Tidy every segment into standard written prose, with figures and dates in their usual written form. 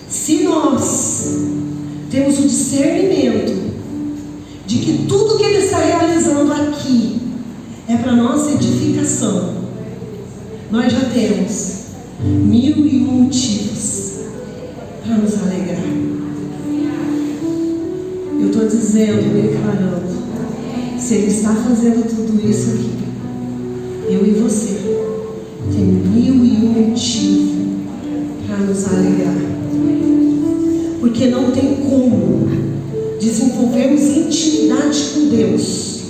Se nós temos o discernimento de que tudo que Ele está realizando aqui é para nossa edificação, nós já temos 1001 motivos para nos alegrar. Eu estou dizendo, declarando, se Ele está fazendo tudo isso aqui, eu e você tem 1001 motivos para nos alegrar, porque não tem como desenvolvermos intimidade com Deus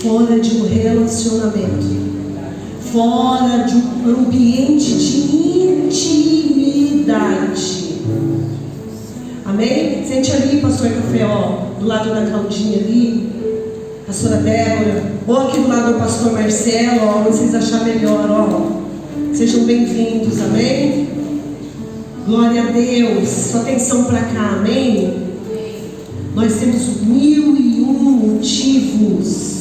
fora de um relacionamento, fora de um ambiente de intimidade. Amém? Sente ali, pastor Café, do lado da Claudinha ali, pastora Débora, ou aqui do lado do pastor Marcelo, vocês acharem melhor, sejam bem-vindos, amém? Glória a Deus. Sua atenção para cá, amém? Nós temos 1001 motivos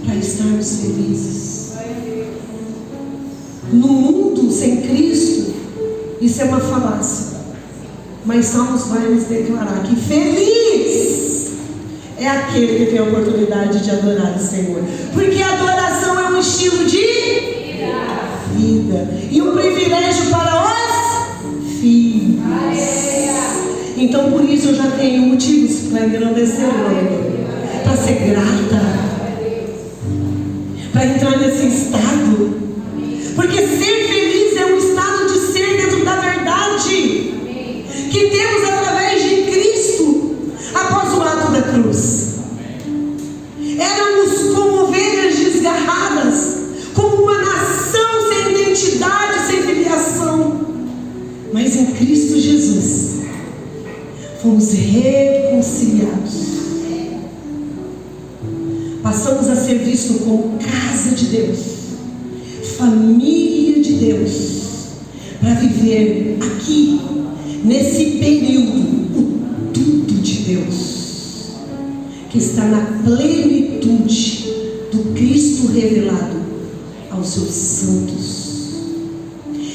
para estarmos felizes. No mundo sem Cristo, isso é uma falácia. Mas Salmos vai nos declarar que feliz é aquele que tem a oportunidade de adorar o Senhor. Porque a adoração é um estilo de vida e um privilégio para os filhos. Então por isso eu já tenho motivos para engrandecer o nome, para ser grata, para entrar nesse estado, porque ser feliz é um estado de ser dentro da verdade que temos através de Cristo após o ato da cruz. Éramos como ovelhas desgarradas, como uma nação sem identidade, sem filiação, mas em Cristo Jesus fomos reconciliados. Passamos a ser vistos como casa de Deus, família de Deus, para viver aqui, nesse período, o tudo de Deus, que está na plenitude do Cristo revelado aos seus santos.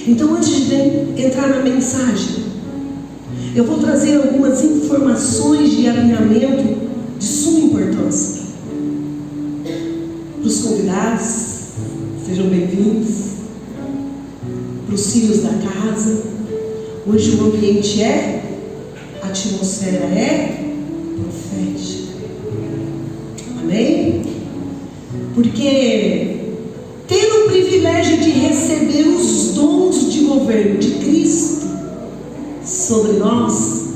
Então, antes de entrar na mensagem, eu vou trazer algumas informações de alinhamento de suma importância para os convidados, sejam bem-vindos, para os filhos da casa. Hoje o ambiente a atmosfera é profética, amém? Porque ter o privilégio de receber os dons de governo de Cristo sobre nós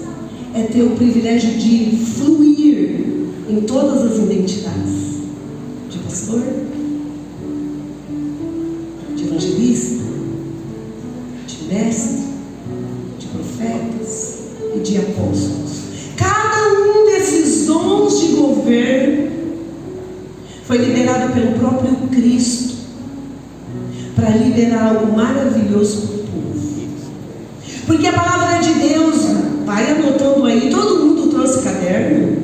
é ter o privilégio de fluir em todas as identidades de pastor, de evangelista, de mestre, de profetas e de apóstolos. Cada um desses dons de governo foi liberado pelo próprio Cristo para liberar algo maravilhoso para o povo. Porque a palavra de Deus, vai anotando aí, todo mundo trouxe caderno,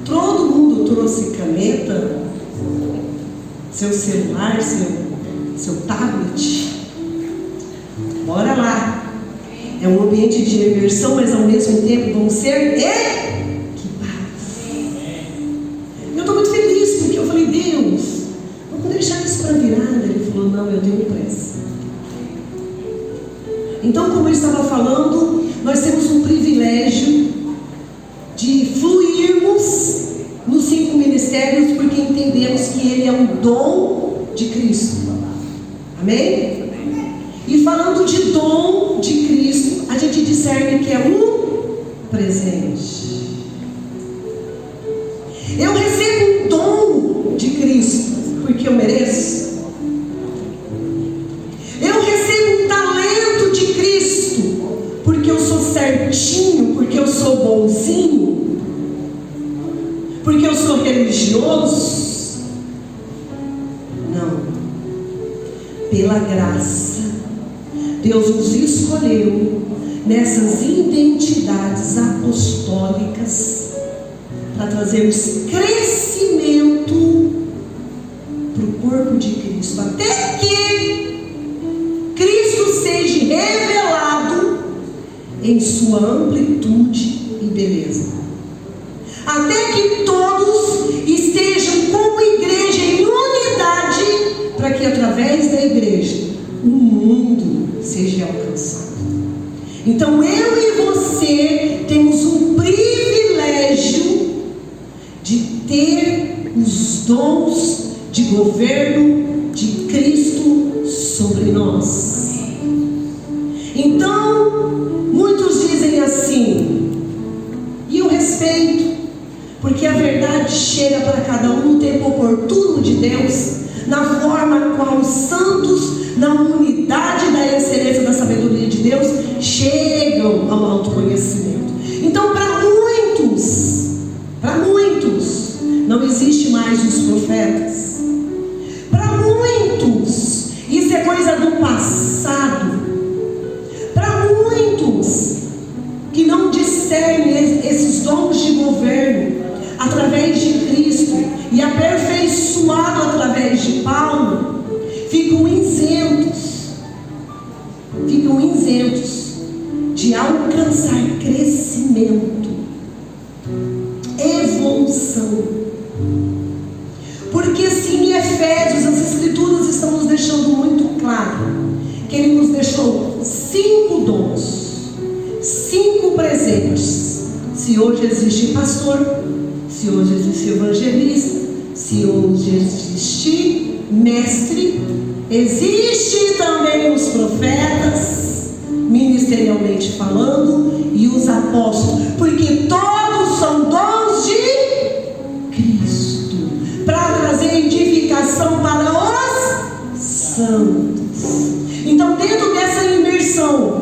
todo mundo trouxe caneta, seu celular, seu tablet. Bora lá. É um ambiente de imersão, mas ao mesmo tempo vão ser equipados. Eu estou muito feliz, porque eu falei, Deus, vamos deixar isso para virada. Ele falou, não, eu tenho pressa. Então, como eu estava falando, nós temos um privilégio de fluirmos nos 5 ministérios, porque entendemos que ele é um dom de Cristo. Amém? E falando de dom de Cristo, a gente discerne que é um presente. Eu recebo um dom de Cristo porque eu mereço. Eu recebo um talento de Cristo porque eu sou certinho, porque eu sou bonzinho, porque eu sou religioso. Não. Pela graça, Deus nos escolheu nessas identidades apostólicas para trazermos crescimento para o corpo de Cristo, até que revelado em sua amplitude e beleza, até que todos estejam como igreja em unidade, para que através da igreja o mundo seja alcançado. Então eu e você temos um privilégio de ter os dons de governo de Cristo sobre nós. Então, muitos dizem assim, e eu respeito, porque a verdade chega para cada um no tempo oportuno de Deus, na forma qual os santos, na unidade da excelência da sabedoria de Deus, chegam ao autoconhecimento. Então, para muitos, não existe mais os profetas. Para muitos, isso é coisa do passado. Para muitos que não discernem esses dons de governo através de Cristo e aperfeiçoado através de Paulo, ficam isentos de alcançar crescimento, evolução. Porque sim, em Efésios, as Escrituras estão nos deixando muito claro que Ele nos deixou 5 dons, 5 presentes. Se hoje existe pastor, se hoje existe evangelista, se hoje existe mestre, existe também os profetas, ministerialmente falando, e os apóstolos, porque todos são dons de Cristo, para trazer edificação para os santos. Então, dentro dessa imersão,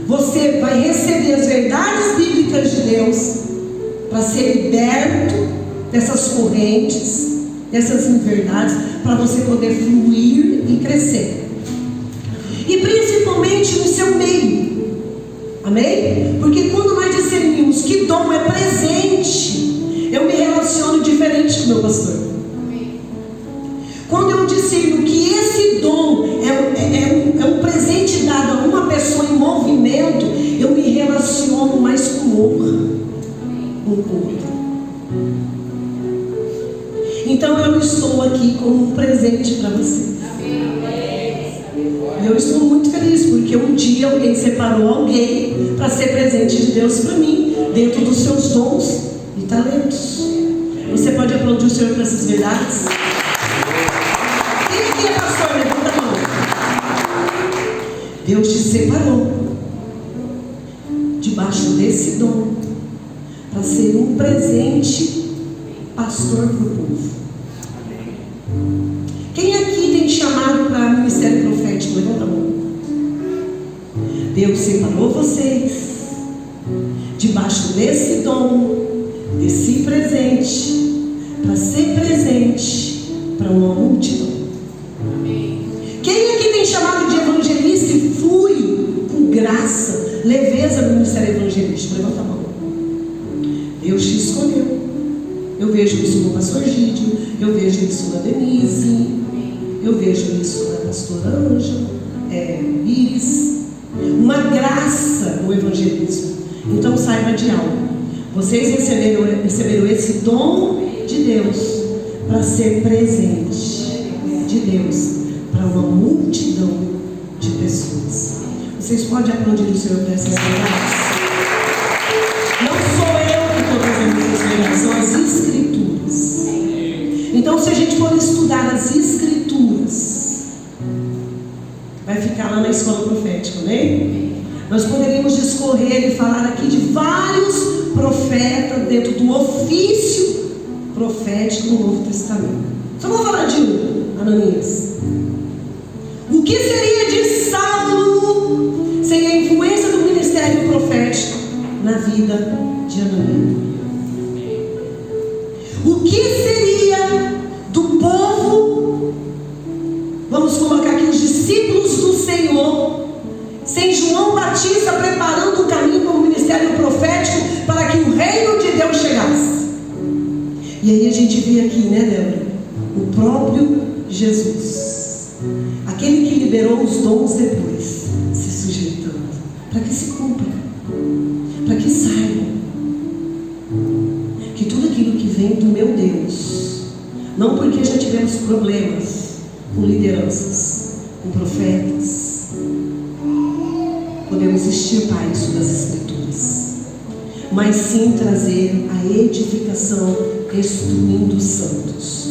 você vai receber as verdades bíblicas de Deus, para ser liberto dessas correntes, dessas inverdades, para você poder fluir e crescer. E principalmente no seu meio. Amém? Porque quando nós discernimos que dom é presente, eu me relaciono diferente com o meu pastor. Quando eu discerno que esse dom é um presente dado a uma pessoa em movimento, eu me relaciono mais com honra um com o outro. Então eu estou aqui como um presente para você. Eu estou muito feliz porque um dia alguém separou alguém para ser presente de Deus para mim, dentro dos seus dons e talentos. Você pode aplaudir o Senhor por essas verdades? Quem aqui é pastor? Levanta a mão. Deus te separou debaixo desse dom para ser um presente pastor para o povo. Quem aqui tem chamado para ministério profético? Levanta a mão. Deus separou vocês debaixo desse dom, desse presente, para ser presente para uma multidão. Quem aqui tem chamado de evangelista e flui com graça, leveza no ministério evangelístico? Levanta a mão. Deus te escolheu. Eu vejo isso no pastor Gídio, eu vejo isso na Denise, eu vejo isso na pastora Ângela, Iris. Uma graça no evangelismo. Então saiba de algo. Vocês receberam esse dom de Deus para ser presente de Deus para uma multidão de pessoas. Vocês podem aplaudir o Senhor por essas verdades? Não sou eu que estou trazendo essas verdades, são as Escrituras. Então, se a gente for estudar as Escrituras, vai ficar lá na escola profética, né? Nós poderíamos discorrer e falar aqui de vários profetas dentro do ofício profético no Novo Testamento. Só vou falar de um, Ananias. O que seria de Saulo sem a influência do ministério profético na vida de Ananias? O que seria do povo, vamos colocar aqui os discípulos do Senhor, sem João Batista preparando o caminho para o ministério profético para que o reino de Deus chegasse? E aí a gente vê aqui, né, Débora? O próprio Jesus, aquele que liberou os dons depois, se sujeitando, para que se cumpra, para que saibam que tudo aquilo que vem do meu Deus, não porque já tivemos problemas com lideranças, com profetas, podemos extirpar isso das Escrituras, mas sim trazer a edificação, instruindo os santos.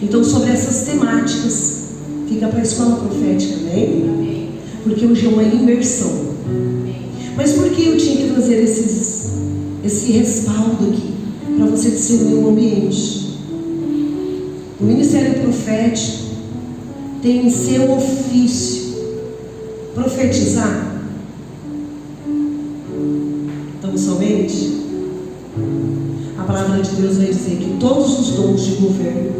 Então, sobre essas temáticas, fica para a escola profética, né? Porque hoje é uma imersão. Mas por que eu tinha que trazer esse respaldo aqui? Para você discernir o ambiente. O ministério profético tem em seu ofício profetizar. Então, somente a palavra de Deus vai dizer que todos os dons de governo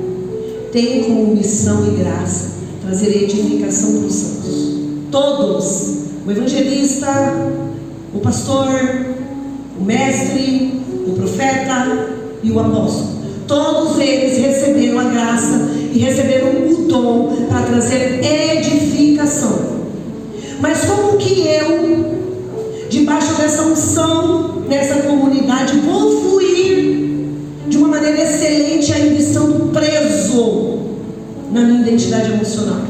têm como missão e graça trazer edificação para os santos. Todos. O evangelista, o pastor, o mestre, o profeta e o apóstolo. Todos eles receberam a graça e receberam o dom para trazer edificação. Mas como que eu, debaixo dessa unção, nessa comunidade, vou fluir de uma maneira excelente, ainda estando preso na minha identidade emocional?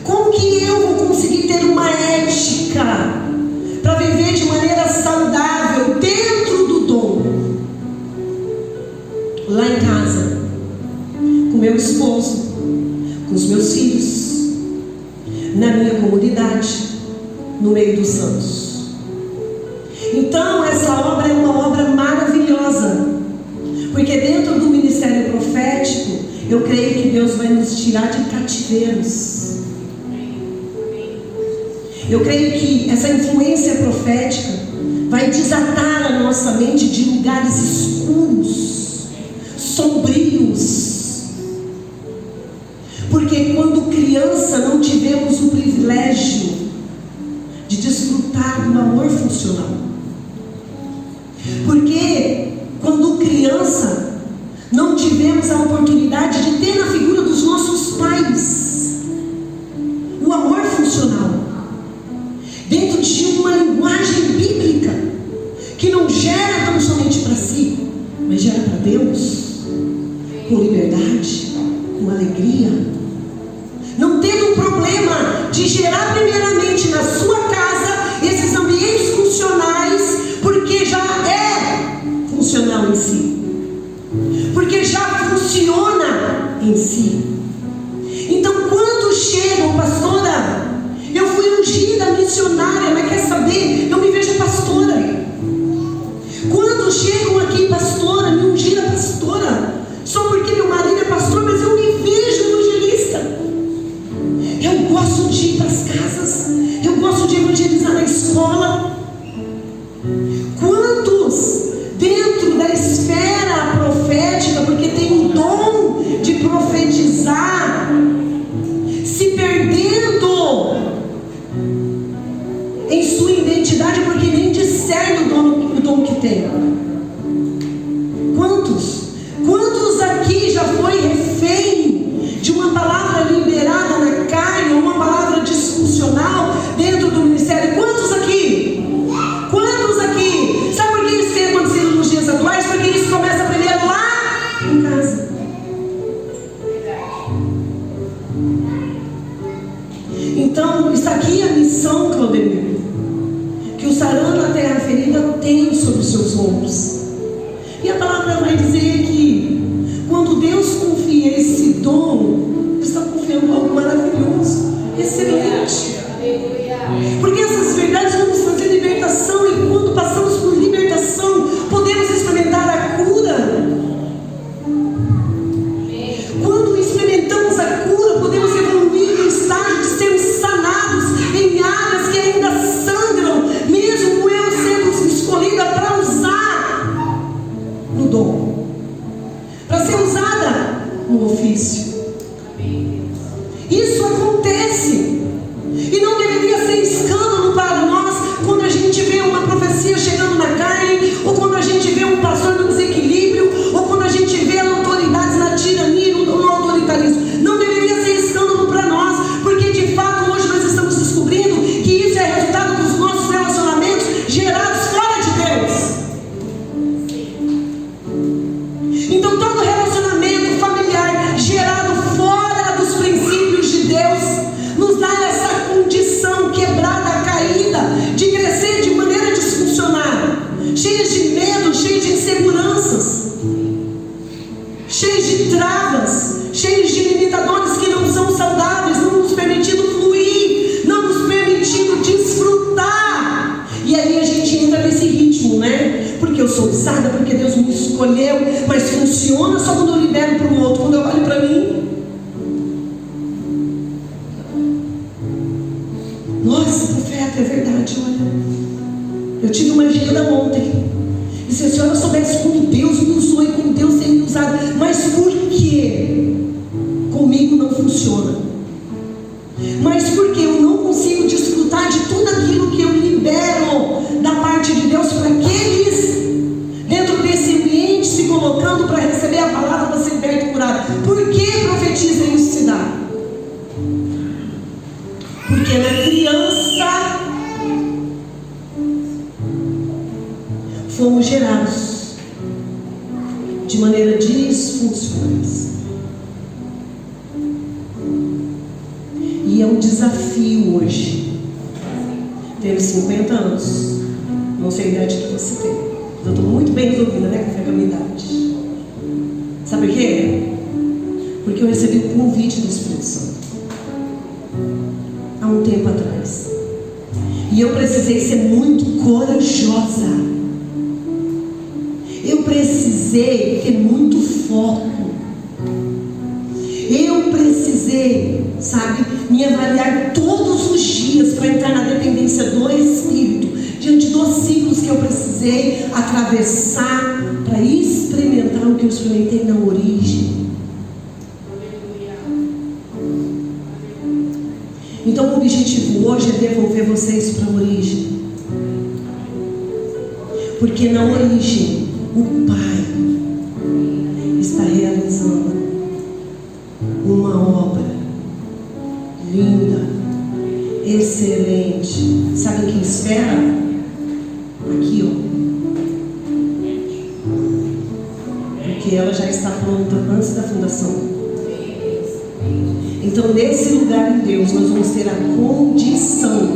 Como que eu vou conseguir ter uma ética para viver de maneira saudável dentro do dom? Lá em casa, com meu esposo, com os meus filhos, na minha comunidade, no meio dos santos. Então essa obra é uma obra maravilhosa, porque dentro do ministério profético, eu creio que Deus vai nos tirar de cativeiros. Eu creio que essa influência profética vai desatar a nossa mente de lugares escuros, sombrios. Porque quando criança não tivemos o privilégio de desfrutar do amor funcional. Porque quando criança não tivemos a oportunidade de ter na figura dos nossos pais o amor funcional, dentro de uma linguagem bíblica que não gera tão somente para si, mas gera para Deus, com liberdade, com alegria, não tendo um problema de gerar primeiramente na sua casa esses ambientes funcionais, porque já é funcional em si, porque já funciona em si. Então, quando chegam, pastora, eu fui ungida missionária, mas quer saber? Eu me vejo pastora. Quando chegam aqui, pastora, me ungida pastora, só porque meu marido é pastor, mas eu me vejo evangelista. Eu gosto de ir para as casas, eu gosto de evangelizar na escola. Quantos dentro da esfera profética, porque tem um dom de profetizar, se perdendo em sua identidade, porque nem discerne o dom que tem? Quantos aqui já foi refém de uma palavra liberada na carne, uma palavra disfuncional dentro do ministério? Quantos aqui? Sabe por que isso tem acontecido nos dias atuais? Porque isso começa primeiro lá em casa. Então, está aqui a missão, Claudemir, que o sarando a terra ferida tem sobre os seus ombros. E a palavra vai dizer que quando Deus confia esse dom, Ele está confiando algo maravilhoso, excelente. Porque essas verdades vão nos trazer libertação, e quando passamos por libertação, podemos experimentar a cura. Quando experimentamos a cura, podemos evoluir no estágio de sermos sanados em áreas que ainda sangram, mesmo eu sendo escolhida para usar no dom, para ser usada no ofício. Isso acontece, e não deveria ser escândalo para nós quando a gente vê uma profecia chegando na carne, ou quando a gente vê um pastor no desequilíbrio, ou quando a gente vê autoridades na tirania, no autoritarismo. Não deveria ser escândalo para nós, porque de fato hoje Deus, nos dá essa condição quebrada, caída, de crescer de maneira disfuncional, cheias de medo, cheias de inseguranças, cheios de travas, cheios de limitadores que não são saudáveis, não nos permitindo fluir, não nos permitindo desfrutar. E aí a gente entra nesse ritmo, né? Porque eu sou usada, porque Deus me escolheu, mas funciona só quando eu libero para o outro. Quando eu olho para mim, nossa, profeta, é verdade, olha, eu tive uma agenda ontem, e se a senhora soubesse como Deus me usou e como Deus tem me usado, mas por que comigo não funciona? Mas porque eu não consigo desfrutar de tudo aquilo que eu libero da parte de Deus para aqueles dentro desse ambiente se colocando para receber a palavra, para ser liberto e curado? Por que profetiza isso se dá? Porque na criança fomos gerados de maneira disfuncionais. E é um desafio hoje. Temos 50 anos. Não sei a idade que você tem. Eu estou muito bem resolvida, né? Com a minha idade. Sabe por quê? Porque eu recebi o convite do Espírito Santo há um tempo atrás. E eu precisei ser muito corajosa. Eu precisei ter muito foco. Eu precisei, sabe, me avaliar todos os dias para entrar na dependência do Espírito, diante dos ciclos que eu precisei atravessar para experimentar o que eu experimentei na origem. Então o objetivo hoje é devolver vocês para a origem. Porque na origem o Pai está realizando uma obra linda, excelente. Sabe quem espera? Aqui, ó. Porque ela já está pronta antes da fundação. Então, nesse lugar em Deus, nós vamos ter a condição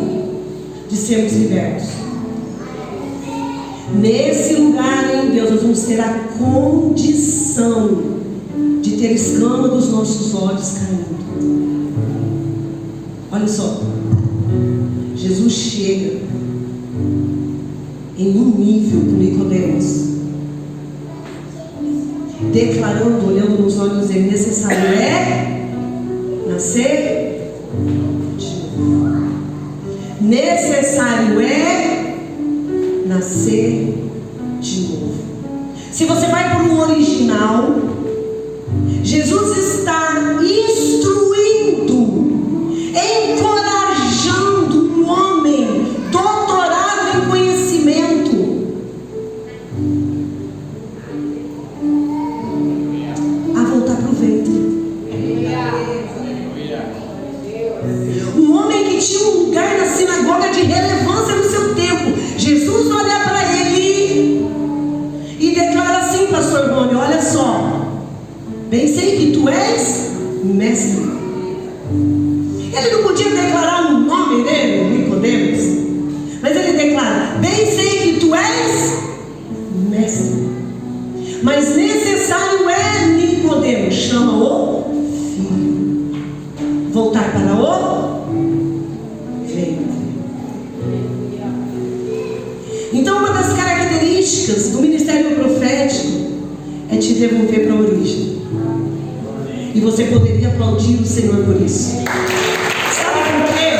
de sermos libertos. Nesse lugar em Deus, nós vamos ter a condição de ter escama dos nossos olhos caindo. Olha só, Jesus chega em um nível com Nicodemos, declarando, olhando nos olhos dele, necessário é nascer de novo. Necessário é nascer de novo. Se você vai para o original, Jesus está instruindo, encorajando um homem doutorado em conhecimento a voltar para o ventre. Um homem que tinha um lugar na sinagoga de relevância no seu tempo. Jesus olha para ele e declara assim, pastor Rony, olha só, bem sei que tu és mestre. Ele não podia declarar o nome dele, Nicodemos, mas ele declara, bem sei que tu és mestre, mas necessário é, Nicodemos, chama o filho, voltar para o ventre. Então uma das características do ministério profético é te devolver para a origem. E você poderia aplaudir o Senhor por isso. Sabe por quê?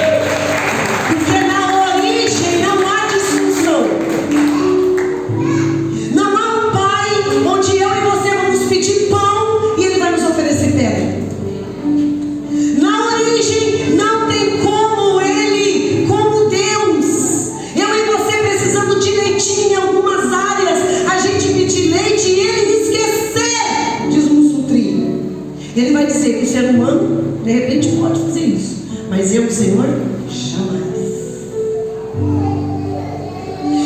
Porque na origem não há disfunção. Não há um pai onde eu e você vamos pedir pão e ele vai nos oferecer pedra. Na origem não tem como ele, como Deus. Eu e você precisando de leitinho em algumas áreas, a gente pedir leite e ele esquecer de nos nutrir. Ele vai dizer que o ser humano de repente pode fazer isso, mas eu, Senhor, jamais.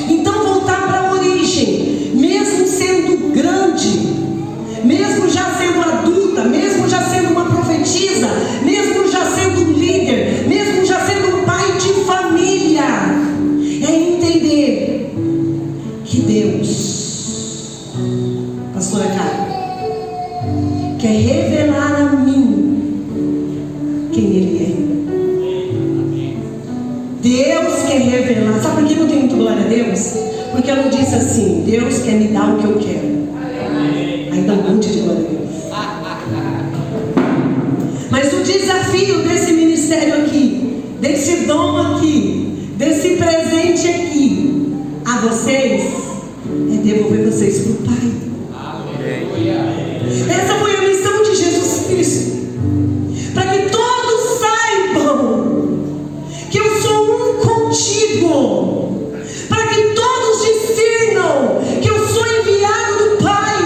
Então voltar para a origem, mesmo sendo grande, mesmo já sendo adulta, mesmo já sendo uma profetisa, mesmo já sendo Ele é. Deus quer revelar. Sabe por que eu tenho muito glória a Deus? Porque eu não disse assim: Deus quer me dar o que eu quero. Aí dá um monte de glória a Deus. Mas o desafio desse ministério aqui, desse dom aqui, desse presente aqui, a vocês, é devolver vocês para o Pai. Essa foi a missão de Jesus Cristo. Para que todos saibam que eu sou um contigo. Para que todos discernam que eu sou enviado do Pai.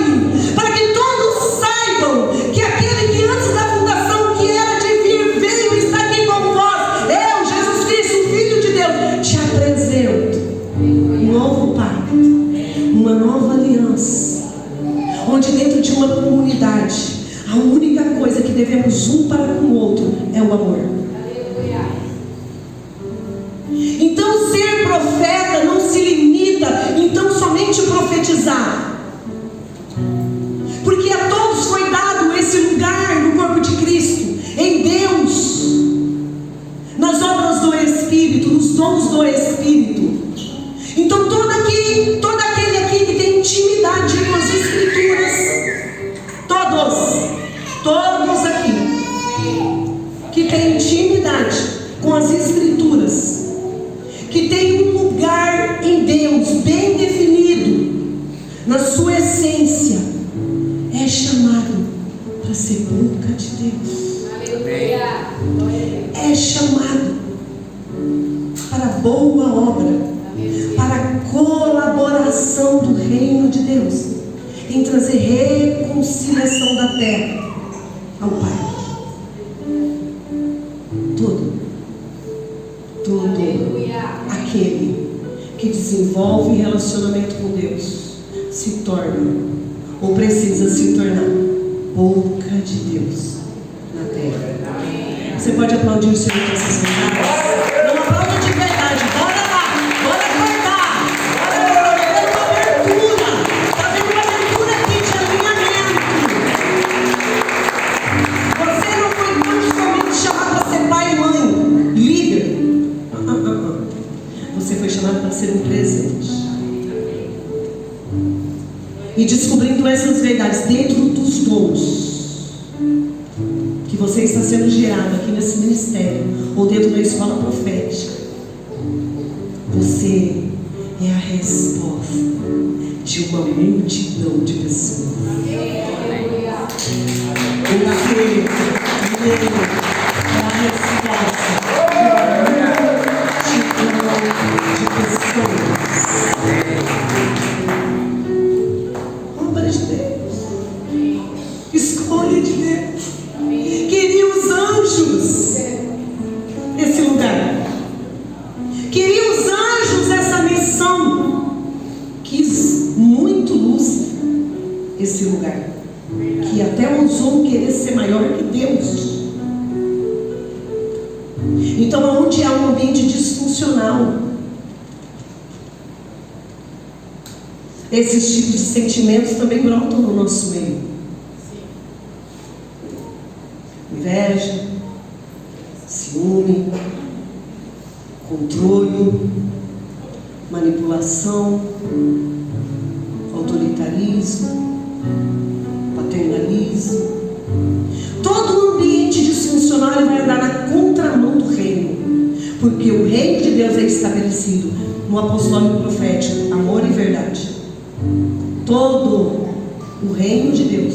Para que todos saibam que aquele que antes da fundação que era de vir veio e está aqui com vós. Eu, Jesus Cristo, Filho de Deus, te apresento um novo pacto, uma nova aliança, onde dentro de uma comunidade a única coisa que devemos um para com o outro é o amor. Então ser profeta não se limita então somente a profetizar, porque a todos foi dado esse lugar no corpo de Cristo, em Deus, nas obras do Espírito, nos dons do Espírito. Então todo aquele aqui que tem intimidade com as Escrituras, todos aqui que tem intimidade com as Escrituras, que tem um lugar em Deus bem definido na sua essência, é chamado para ser boca de Deus. É chamado para boa obra, para a colaboração do reino de Deus, em trazer reconciliação da terra ao Pai. Todo aquele que desenvolve relacionamento com Deus se torna, ou precisa se tornar, boca de Deus na terra. Você pode aplaudir o Senhor com essas palavras? Não aplaude de verdade. Bora lá, bora cortar. Bora ver uma abertura. Está vendo uma abertura aqui de alinhamento. Você não foi tão somente chamado para ser pai e mãe, líder. Você foi chamado para ser um presente. E descobrindo essas verdades dentro dos dons que você está sendo gerado aqui nesse ministério, ou dentro da escola profética, você é a resposta de uma multidão de pessoas. Você é a resposta de uma multidão de pessoas. Obra de Deus, escolha de Deus. Queria os anjos esse lugar, queria os anjos essa missão, quis muito Lúcifer esse lugar, que até ousou querer ser maior que Deus. Então, onde há um ambiente disfuncional, esses tipos de sentimentos também brotam no nosso meio. Inveja, ciúme, controle, manipulação, autoritarismo, paternalismo. Todo o ambiente disfuncional vai andar na contramão do reino, porque o reino de Deus é estabelecido no apostólico profético, amor e verdade. Todo o reino de Deus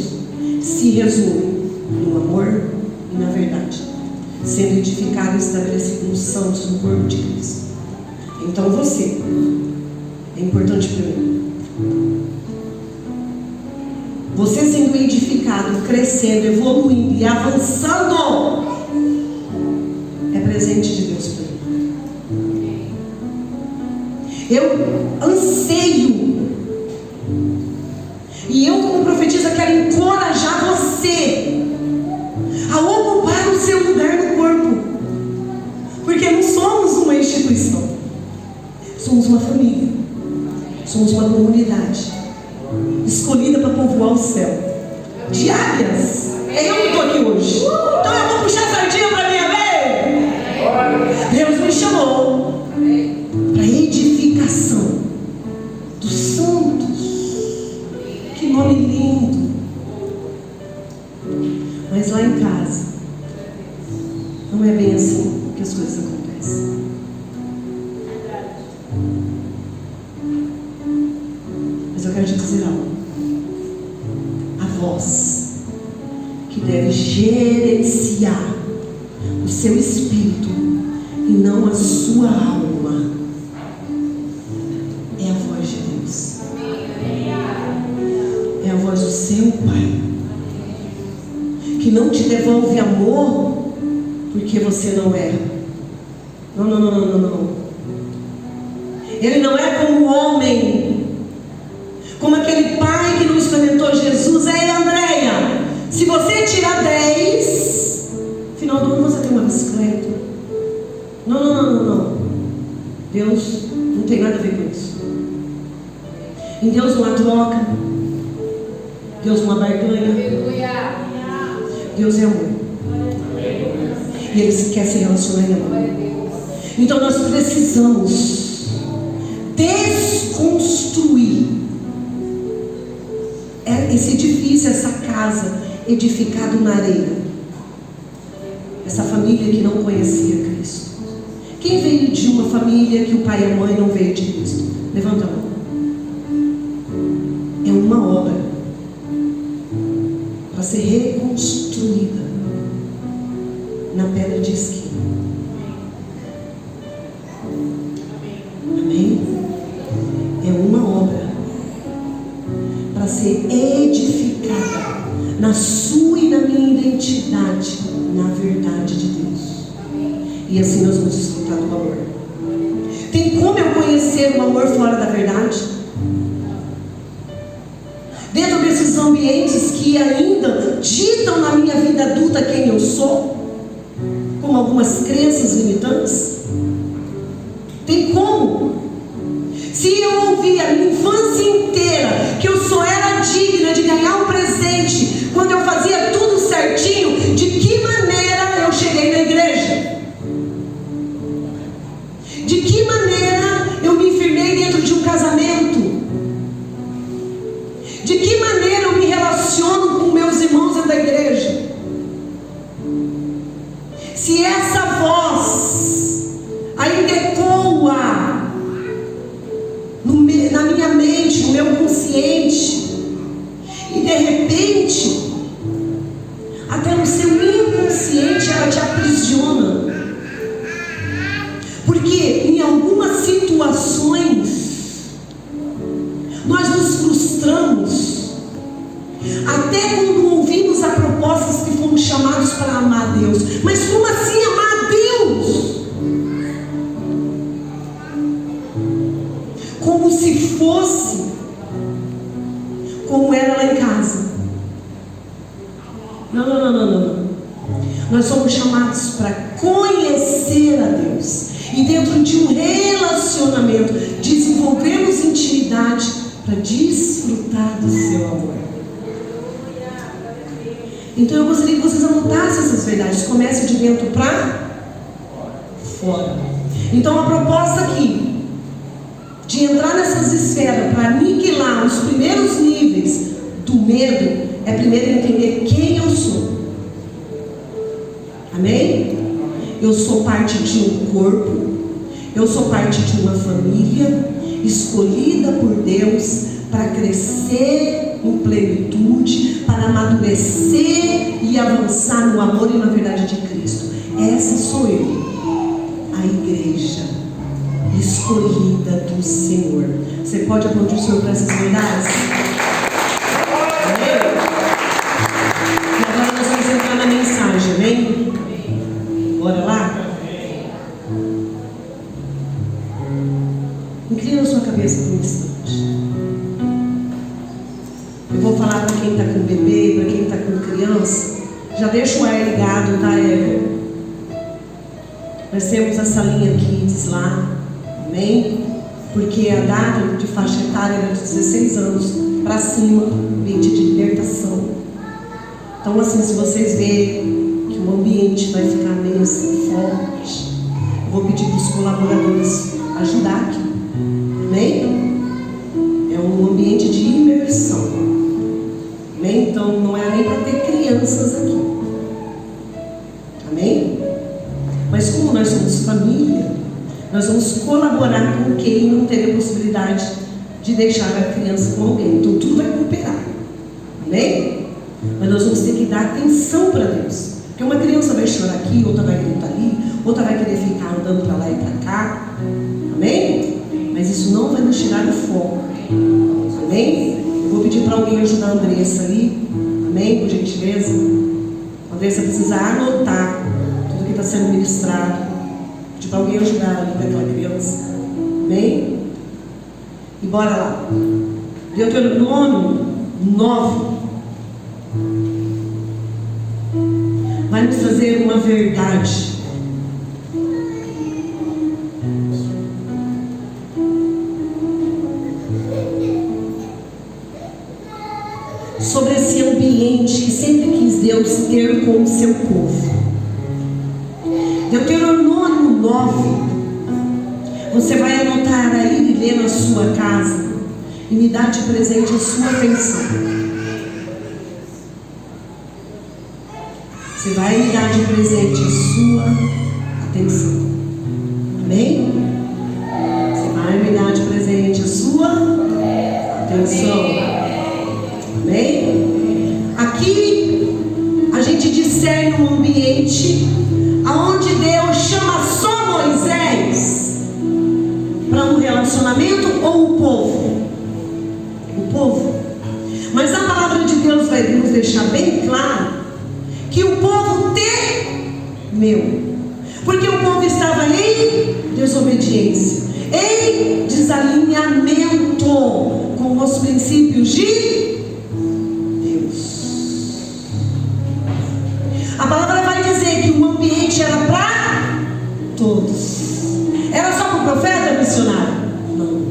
se resume no amor e na verdade, sendo edificado e estabelecido nos santos, no corpo de Cristo. Então você é importante para mim. Você sendo edificado, crescendo, evoluindo e avançando, é presente de Deus para mim. Eu anseio, e eu como profetisa quero encorajar você a ocupar o seu lugar no corpo, porque não somos uma instituição, somos uma família, somos uma comunidade escolhida para povoar o céu de águias. É eu que estou aqui hoje, então eu vou puxar a sardinha para minha vez. assim que as coisas acontecem. Mas eu quero te dizer algo. A voz que deve gerenciar o seu espírito e não a sua alma é a voz de Deus. É a voz do seu Pai, que não te devolve amor porque você não erra. Não. Ele não é como o homem, como aquele pai que não experimentou Jesus. Ei, Andréia, se você tirar 10, no final do ano você tem uma bicicleta. Não. Deus não tem nada a ver com isso. Em Deus não há troca. Deus não há barganha. Deus é amor. E Ele quer se relacionar em amor. Então nós precisamos desconstruir esse edifício, essa casa edificada na areia. Essa família que não conhecia Cristo. Quem veio de uma família que o pai e a mãe não veio de Cristo? Levanta a mão. É uma obra para ser reconstruída na pedra de esquina. Amém? É uma obra para ser edificada na sua e na minha identidade, na verdade de Deus. E assim nós vamos desfrutar do amor. Tem como eu conhecer o amor fora da verdade? Dentro desses ambientes que ainda ditam na minha vida adulta quem eu sou, como algumas crenças limitantes. Tem como? Se eu ouvi a minha infância inteira que eu só era digna de ganhar um presente quando eu fazia tudo certinho, de que maneira eu cheguei na igreja? De que maneira eu me firmei dentro de um casamento? De que maneira eu me relaciono com meus irmãos dentro da igreja? Se essa voz ainda ecoa na minha mente, no meu consciente, e de repente, até no seu inconsciente ela te aprisiona, porque em algumas situações nós nos frustramos, até quando ouvimos a propostas que fomos chamados para amar a Deus. Mas como assim amar a Deus? Como se fosse como era lá em casa. Não. Nós somos chamados para conhecer a Deus. E dentro de um relacionamento, desenvolvemos intimidade para desfrutar do seu amor. Então eu gostaria que vocês anotassem essas verdades. Comece de dentro para fora. Então a proposta aqui de entrar nessas esferas para aniquilar os primeiros níveis do medo é primeiro entender quem eu sou. Amém? Eu sou parte de um corpo, eu sou parte de uma família escolhida por Deus para crescer em plenitude, para amadurecer e avançar no amor e na verdade de Cristo. Essa sou eu, a igreja escolhida do Senhor. Você pode aplaudir o Senhor para essas verdades? Amém? E agora nós vamos entrar na mensagem, amém? Bora lá? Inclina a sua cabeça por um instante. Eu vou falar para quem está com bebê, para quem está com criança. Já deixa o ar ligado, tá, Eva? Nós temos a salinha Kids lá, amém? Porque a data de faixa etária era de 16 anos para cima, ambiente de libertação. Então, assim, se vocês verem que o ambiente vai ficar meio assim, forte, eu vou pedir para os colaboradores ajudar aqui, amém? É um ambiente de imersão, amém? Então, não é nem para ter crianças aqui, amém? Mas Mas como nós somos família, nós vamos colaborar com quem não teve a possibilidade de deixar a criança com alguém. Então tudo vai cooperar. Amém? Mas nós vamos ter que dar atenção para Deus. Porque uma criança vai chorar aqui, outra vai gritar ali, outra vai querer ficar andando para lá e para cá. Amém? Mas isso não vai nos tirar o foco. Amém? Eu vou pedir para alguém ajudar a Andressa ali. Amém? Por gentileza. A Andressa precisa anotar tudo que está sendo ministrado. Vou pedir para alguém ajudar ali para aquela criança. Amém? E bora lá. Deuteronômio 9 vai nos trazer uma verdade. Sobre esse ambiente que sempre quis Deus ter com o seu povo. Deuteronômio 9. Você vai anotar aí e ler na sua casa. E me dá de presente a sua atenção. Você vai me dar de presente a sua atenção. Amém? Você vai me dar de presente a sua atenção. Amém? Aqui a gente discerne um ambiente aonde Deus chama só Moisés para um relacionamento ou o povo? O povo. Mas a palavra de Deus vai nos deixar bem claro que o povo temeu, porque o povo estava em desobediência, em desalinhamento com os princípios de Deus. A palavra vai dizer que o ambiente era para todos. Era só para o profeta missionário? Não.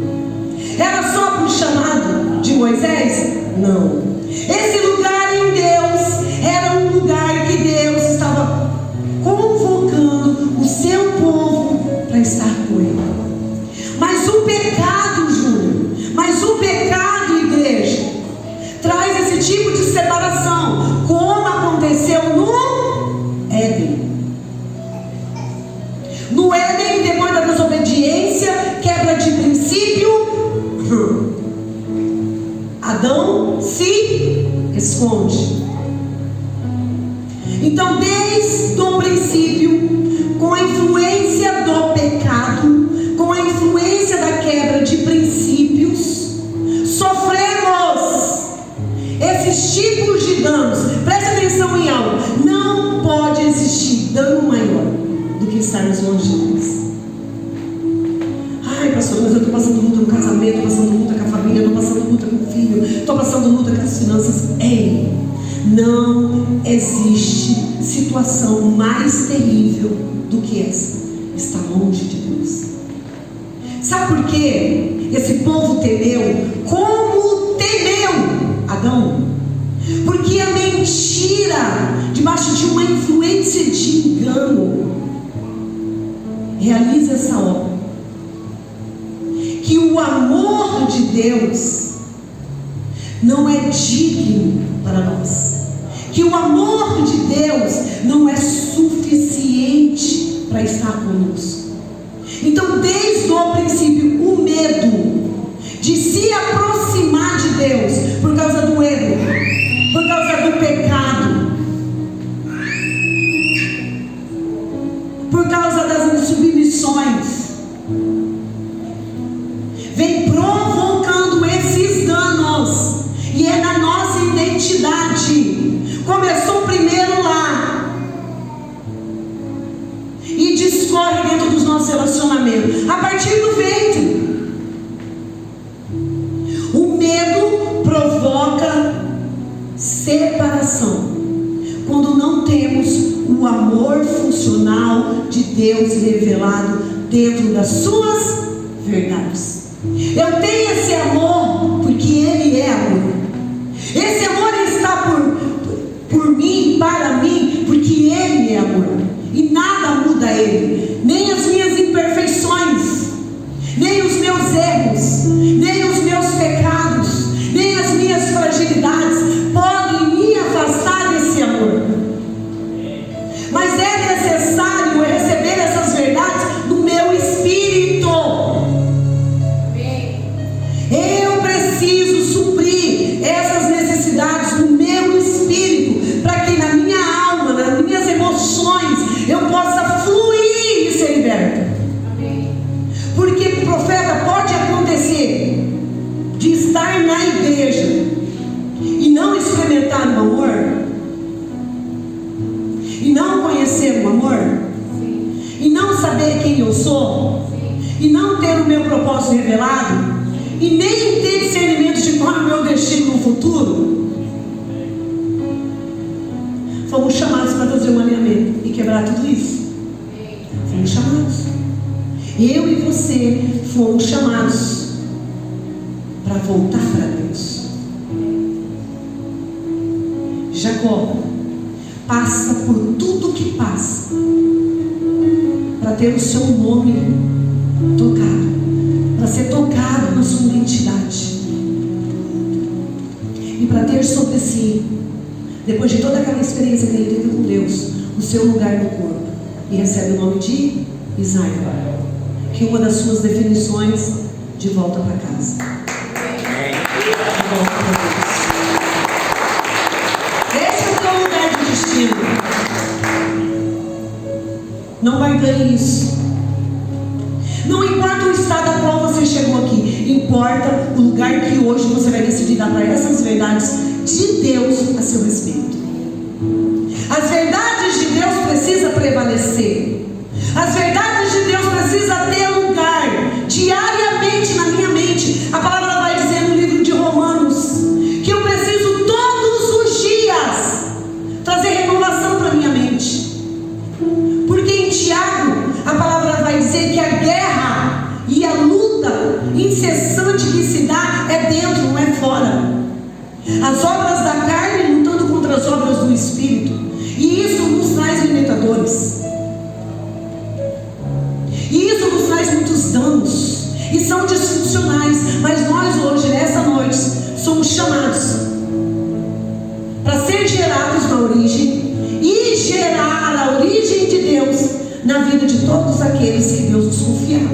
Era só para o chamado de Moisés? Não. Esse lugar em Deus era um lugar que Deus estava convocando o seu povo para estar com ele. Mas o pecado, Júnior, mas o pecado, igreja, traz esse tipo de separação, como aconteceu no Éden. No Éden, depois da desobediência, quebra de princípio, Adão se esconde. Então, desde o princípio, com a influência do pecado, com a influência da quebra de princípios, sofremos esses tipos de danos. Preste atenção em algo: não pode existir dano maior do que estarmos longe de Deus. Ai, pastor, mas eu estou passando luta no casamento, estou passando luta com a família, estou passando luta com o filho, estou passando luta com as finanças. Ei, não existe situação mais terrível do que essa: estar longe de Deus. Sabe por quê esse povo temeu? Como temeu Adão? Porque a mentira, debaixo de uma influência de engano, realiza essa obra. Que o amor de Deus não é digno para nós. Que o amor de Deus não é suficiente para estar conosco. Então, desde o princípio, o medo de se aproximar de Deus por causa do erro, por causa do pecado, por causa das insubmissões, vem provocando esses danos. E é na nossa identidade. Começou primeiro lá e discorre dentro dos nossos relacionamentos, a partir do ventre. O medo provoca separação quando não temos o amor funcional de Deus revelado dentro das suas verdades. Eu tenho esse amor porque Ele é amor. Esse amor está por mim, para mim, porque Ele é amor. E nada muda Ele. Nem as minhas imperfeições, nem os meus erros, nem os meus pecados, nem as minhas fragilidades podem me afastar desse amor. Mas é necessário receber essa saber quem eu sou e não ter o meu propósito revelado e nem ter discernimento de qual é o meu destino no futuro, fomos chamados para fazer um alinhamento e quebrar tudo isso. Fomos chamados. Eu e você fomos chamados para voltar para Deus. Jacó passa por tudo que passa para ter o seu nome tocado, para ser tocado na sua identidade e para ter sobre si, depois de toda aquela experiência que ele teve com Deus, o seu lugar no corpo, e recebe o nome de Israel, que é uma das suas definições de volta para casa. De volta para Deus. Esse é o teu lugar de destino. Não barganhe isso. Não importa o estado a qual você chegou aqui, importa o lugar que hoje você vai decidir dar para essas verdades de Deus a seu respeito. As verdades de Deus precisam prevalecer. As verdades de Deus precisam ter lugar diariamente na minha mente. A palavra vai dizer no livro de Romanos que eu preciso todos os dias trazer renovação para minha mente. Porque em Tiago a palavra vai dizer que a guerra e a luta incessante que se dá é dentro, não é fora. As obras da carne lutando contra as obras do Espírito. E isso nos traz limitadores. E isso nos traz muitos danos. E são disfuncionais. Mas nós hoje, nessa noite, somos chamados para ser gerados na origem e gerar a origem de Deus na vida de todos aqueles que Deus nos confiar.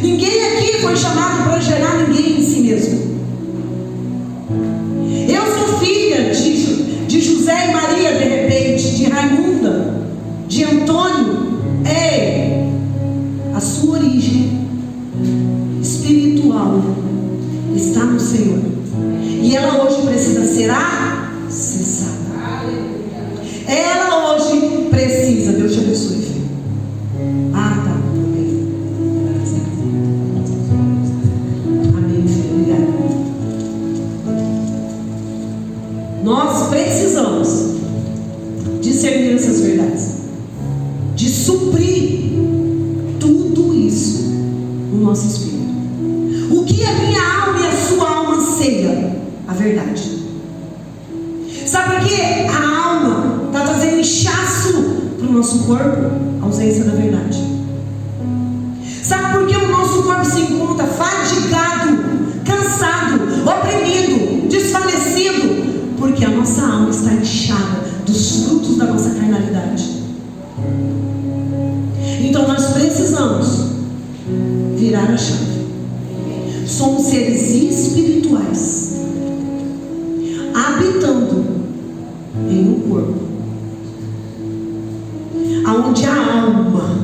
Ninguém aqui foi chamado para gerar ninguém em si mesmo. Eu sou filha de José e Maria, de repente, de Raimunda, de Antônio. A sua origem espiritual está no Senhor. E ela hoje precisa ser acessada. Ela hoje precisa. Deus te abençoe, filho. Tá. Amém, filho. Obrigada. Nós precisamos discernir essas verdades, de suprir tudo isso no nosso espírito. O que a minha alma e a sua alma anseia? A verdade. Sabe por quê? A alma está trazendo inchaço para o nosso corpo, a ausência da verdade. Sabe por que o nosso corpo se encontra fadigado, cansado, oprimido, desfalecido? Porque a nossa alma está inchada dos frutos da nossa carnalidade. Então nós precisamos virar a chave. Somos seres espirituais, habitando em um corpo, aonde a alma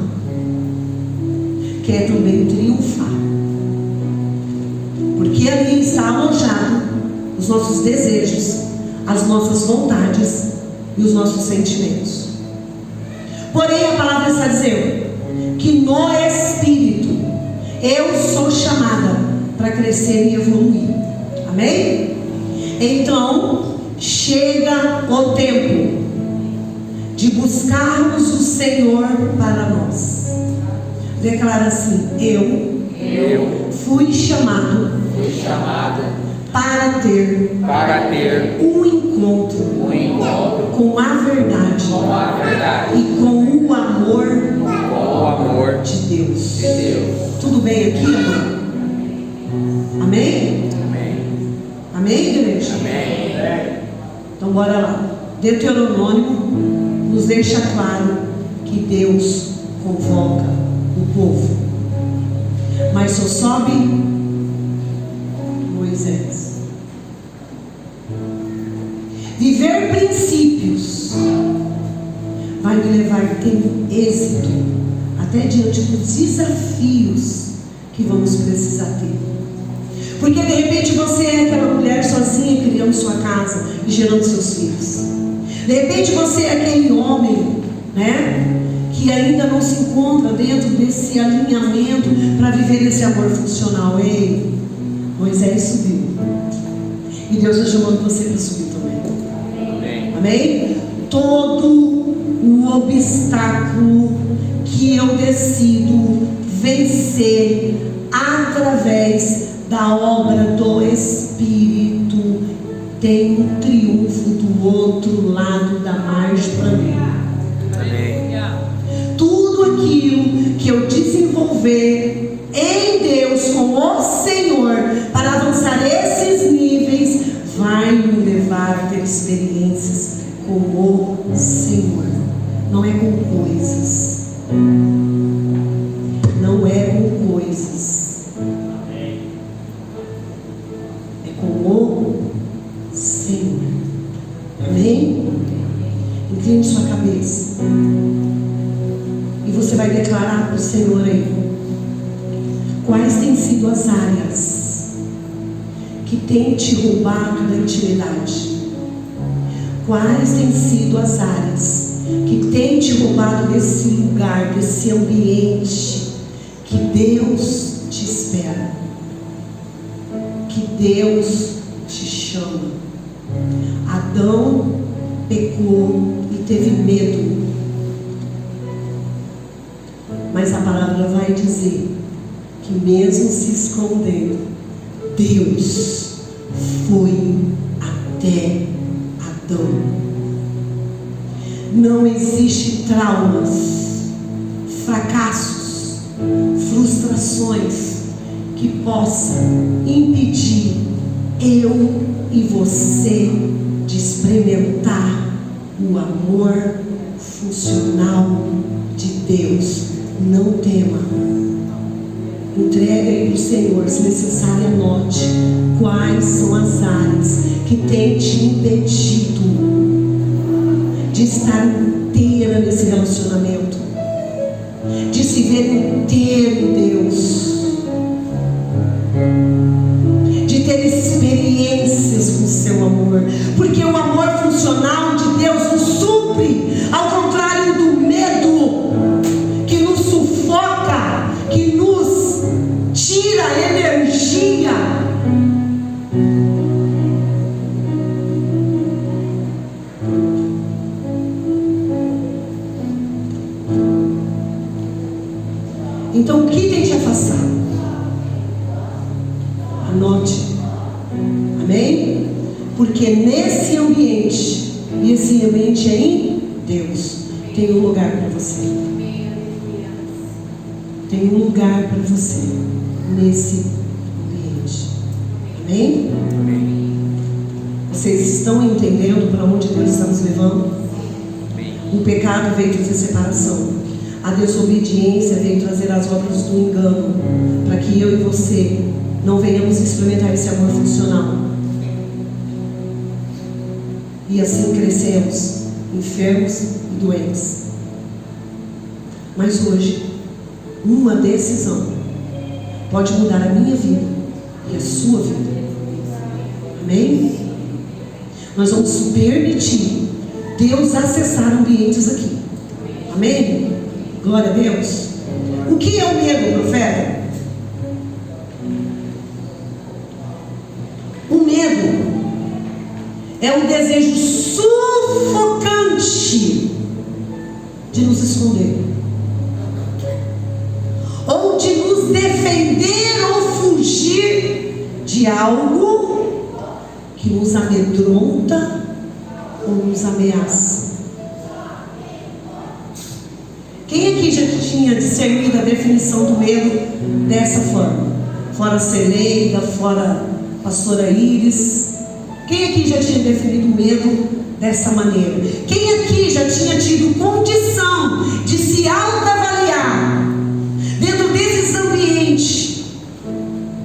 quer também triunfar, porque ali está alojado os nossos desejos, as nossas vontades e os nossos sentimentos. Porém, a palavra está dizendo que no Espírito eu sou chamada para crescer e evoluir. Amém? Então, chega o tempo de buscarmos o Senhor para nós. Declara assim: eu fui chamado para ter um encontro com a verdade e com o amor de Deus. Tudo bem aqui, amor? Amém? Amém, igreja? Amém. Então bora lá. Deuteronômio nos deixa claro que Deus convoca o povo, mas só sobe Moisés. Viver princípios vai me levar a ter êxito até diante dos desafios que vamos precisar ter. Porque de repente você é aquela mulher sozinha criando sua casa e gerando seus filhos. De repente você é aquele homem, que que ainda não se encontra dentro desse alinhamento para viver esse amor funcional. Ei, Moisés subiu, e Deus está chamando você para subir também. Amém? Todo o obstáculo que eu decido vencer através da obra do Espírito, tem um triunfo do outro lado da margem para mim. Amém. Tudo aquilo que eu desenvolver em Deus com o Senhor para avançar esses níveis vai me levar a ter experiências com o Senhor. Não é com coisas. Não é com coisas. É com o Senhor. Amém? Incline sua cabeça. E você vai declarar para o Senhor aí quais têm sido as áreas que têm te roubado da intimidade. Quais têm sido as áreas que têm te roubado desse lugar, desse ambiente que Deus te espera, que Deus te chama. Adão pecou e teve medo, mas a palavra vai dizer que mesmo se escondendo, Deus foi até Adão. Não existe traumas, fracassos, frustrações que possa impedir eu e você de experimentar o amor funcional de Deus. Não tema. Entrega aí para o Senhor, se necessário anote quais são as áreas que têm te impedido de estar inteira nesse relacionamento, de se ver inteiro em Deus, de ter experiências com o seu amor, porque o amor funcional de Deus nos supre, ao contrário do medo que nos sufoca, que nos tira energia. Então, o que tem te afastado? Anote. Amém? Porque nesse ambiente, e esse ambiente é em Deus, tem um lugar para você. Tem um lugar para você nesse ambiente. Amém? Vocês estão entendendo para onde Deus está nos levando? O pecado veio trazer separação. A desobediência veio trazer as obras do engano, para que eu e você não venhamos experimentar esse amor funcional. E assim crescemos enfermos e doentes. Mas hoje, uma decisão pode mudar a minha vida e a sua vida. Amém? Nós vamos permitir Deus acessar ambientes aqui. Amém? Glória a Deus. O que é o medo, profeta? O medo é um desejo sufocante de nos esconder, ou de nos defender ou fugir de algo que nos amedronta ou nos ameaça. Quem aqui já tinha discernido a definição do medo dessa forma? Fora Celeida, fora pastora Iris. Quem aqui já tinha definido o medo dessa maneira? Quem aqui já tinha tido condição de se autoavaliar dentro desses ambientes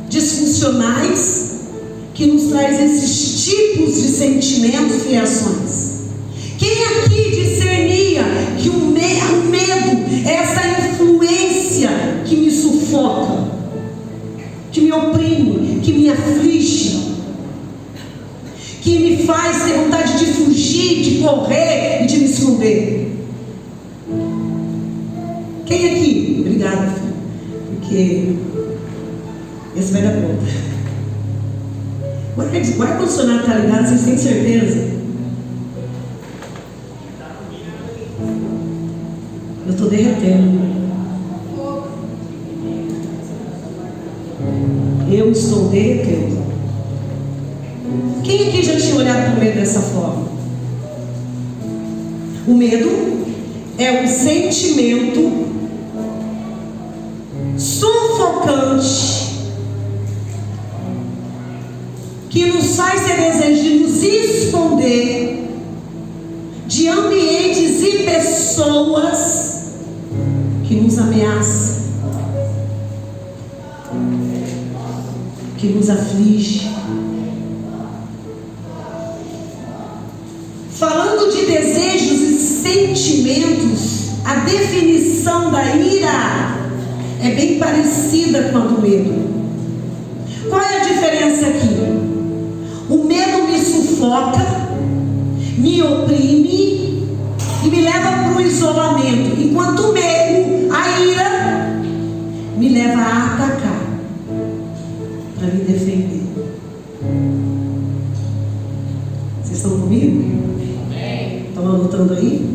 disfuncionais que nos traz esses tipos de sentimentos e reações? Quem aqui discernia que o medo é essa influência que me sufoca, que me oprime, que me aflige, que me faz ter vontade de fugir, de correr e de me esconder? Sente aqui. Obrigada, filho. Porque esse vai dar conta. O ar-condicionado está ligado, vocês têm certeza? Eu estou derretendo. Eu estou derretendo. Quem aqui já tinha olhado para o medo dessa forma? O medo é um sentimento sufocante que nos faz ter desejo de nos esconder de ambientes e pessoas que nos ameaçam, que nos aflige. Falando de desejos e sentimentos, a definição da ira é bem parecida com a do medo. Qual é a diferença aqui? O medo me sufoca, me oprime e me leva para o isolamento, enquanto o medo, a ira, me leva a atacar, para me defender. Vocês estão comigo? Estão anotando aí?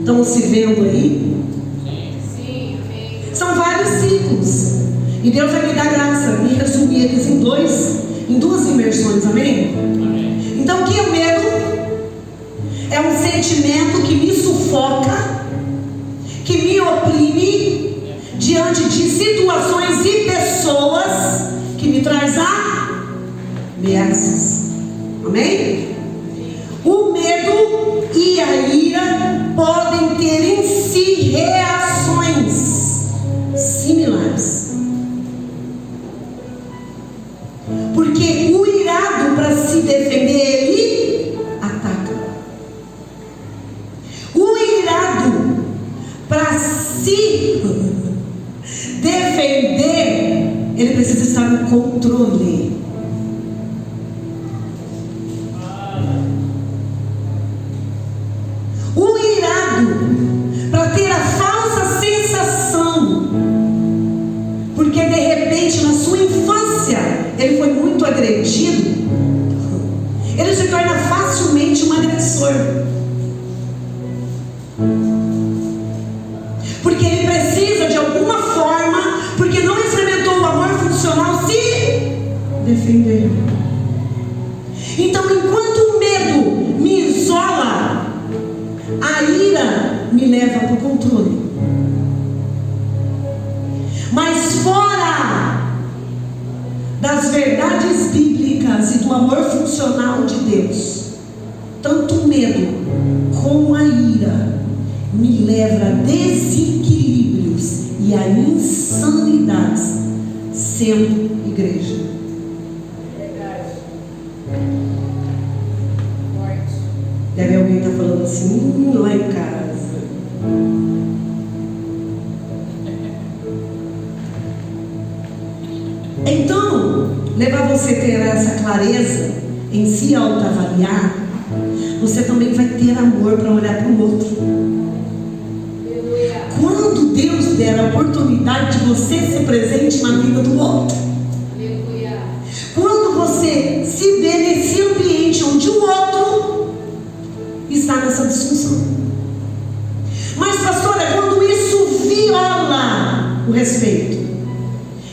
Estão se vendo aí? Sim. São vários ciclos. E Deus vai me dar graça, me resumir eles em duas imersões, amém? Então o que é o medo? É um sentimento que me sufoca, que me oprime diante de situações e pessoas que me traz ameaças, amém? O medo e a ira podem ter em si reações similares. Porque o irado, para se defender, ele ataca. O irado, para se defender, ele precisa estar no controle. O irado, para ter a falsa sensação, porque de repente na sua infância ele foi muito agredido, ele se torna facilmente um agressor, porque ele precisa de alguma forma, porque não experimentou o amor funcional, se defender. Então, enquanto o medo me isola, a ira me leva para o controle. Mas fora das verdades bíblicas e do amor funcional de Deus, tanto o medo como a ira me leva a desequilíbrios e a insanidades, sendo igreja. Deve alguém estar falando assim, lá em casa. Então, levar você a ter essa clareza em se autoavaliar, você também vai ter amor para olhar para o outro. Quando Deus der a oportunidade de você ser presente na vida do outro, quando você se vê nesse ambiente onde o outro está nessa discussão. Mas, pastora, quando isso viola o respeito,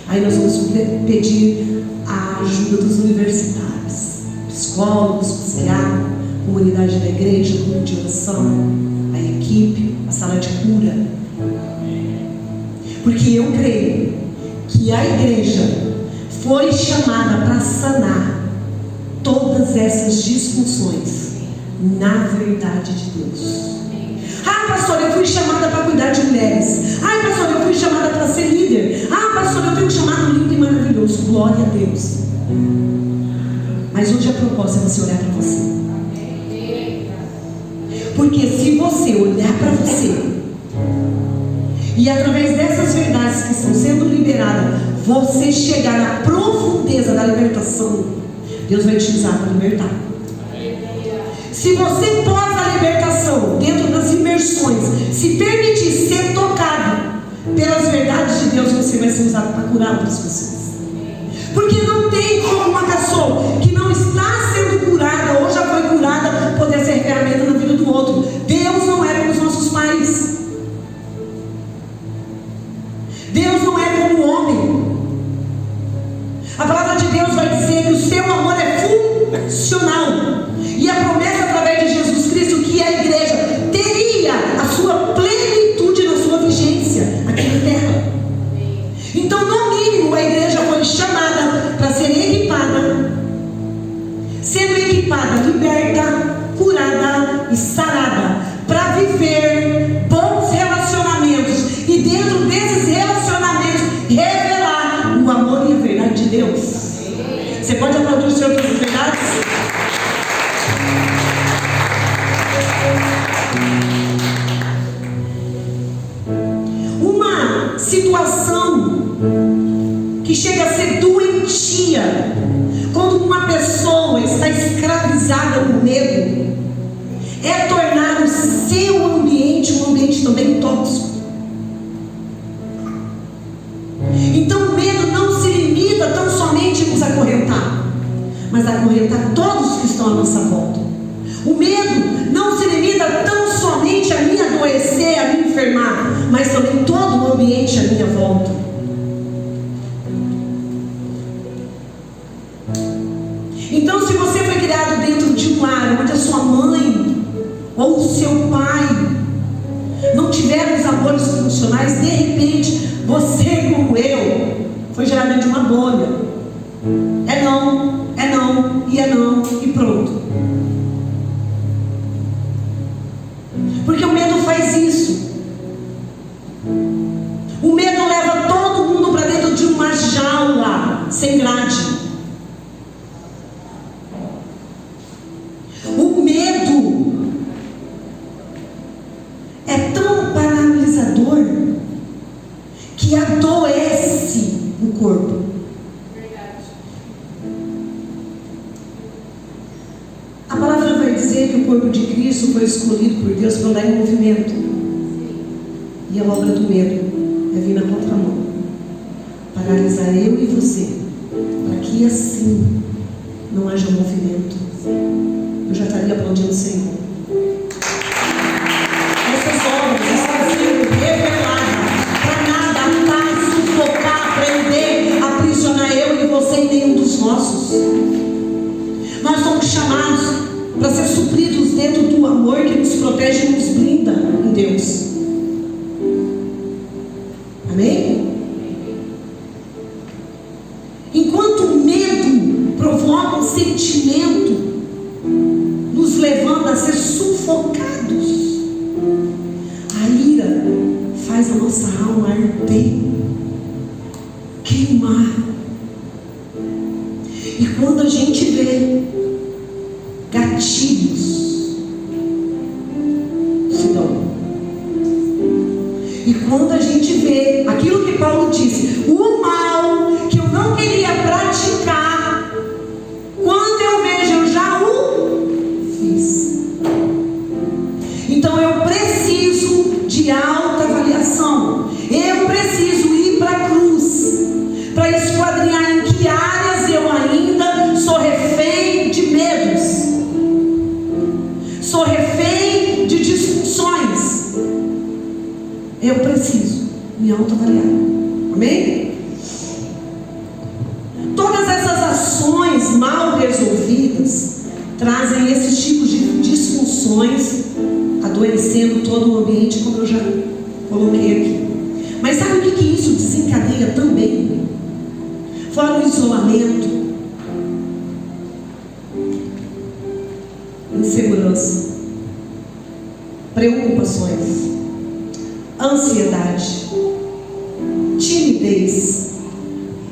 aí nós vamos pedir a ajuda dos universitários, psicólogos, psiquiatras, comunidade da igreja, grupo de oração, a equipe, a sala de cura. Porque eu creio que a igreja foi chamada para sanar todas essas disfunções na verdade de Deus. Ah, pastor, eu fui chamada para cuidar de mulheres. Ah, pastor, eu fui chamada para ser líder. Ah, pastor, eu tenho um chamado lindo e maravilhoso. Glória a Deus. Mas hoje a proposta é você olhar para você. Porque se você olhar para você e através dessas verdades que estão sendo liberadas, você chegar na profundeza da libertação, Deus vai te usar para libertar. Se você, pós a libertação, dentro das imersões, se permitir ser tocado pelas verdades de Deus, você vai ser usado para curar outras pessoas. Porque não tem como uma pessoa que não está sendo curada ou já foi curada poder ser ferramenta na vida do outro. Deus não é como os nossos pais. Deus não é como o homem. A palavra de Deus vai dizer que o seu amor é funcional. E a promessa através de Jesus Cristo que a igreja teria a sua plenitude na sua vigência aqui na terra. Então, no mínimo, a igreja foi chamada para ser equipada, sendo equipada, liberta, curada e sarada, para viver bons relacionamentos e dentro desses relacionamentos revelar o amor e a verdade de Deus. Você pode aplaudir o Senhor pelas verdades? Uma situação que chega a ser doentia, quando uma pessoa está escravizada no medo, é tornar o seu ambiente um ambiente também tóxico. Então o medo não se limita tão somente a nos acorrentar, mas a acorrentar todos que estão à nossa volta. O medo não se limita tão somente a mim adoecer, a me enfermar, mas também todo o ambiente à minha volta. Então, se você foi criado dentro de um lar onde a sua mãe ou o seu pai não tiveram os amores funcionais, de repente, você como eu, foi gerado dentro de uma bolha. É não, e pronto. Porque o medo faz isso. O medo leva todo mundo para dentro de uma jaula sem grade. O medo é tão paralisador que adoece o corpo. A palavra vai dizer que o corpo de Cristo foi escolhido por Deus para andar em movimento. E a obra do medo é vir na contramão, paralisar eu e você, para que assim não haja movimento. Eu já estaria aplaudindo o Senhor. Essas obras estão sendo reveladas para nada atar, sufocar, prender, aprisionar eu e você e nenhum dos nossos. Nós somos chamados para ser supridos dentro do amor que nos protege e nos blinda em Deus. Amém? Enquanto o medo provoca um sentimento nos levando a ser sufocados, a ira faz a nossa alma arder, queimar. E quando a gente vê gatilhos se dão, e quando a gente vê aquilo que Paulo disse, o mal que eu não queria praticar, quando eu vejo, eu já o fiz. Então eu preciso de autoavaliação. Eu preciso ir para a cruz para esquadrinhar em que áreas eu ainda sou refém de medos, sou refém de disfunções. Eu preciso me autoavaliar. Amém? Todas essas ações mal resolvidas trazem esses tipos de disfunções, adoecendo todo o ambiente, como eu já coloquei aqui. Mas sabe o que isso desencadeia também? Fora o isolamento, insegurança, preocupações, ansiedade, timidez,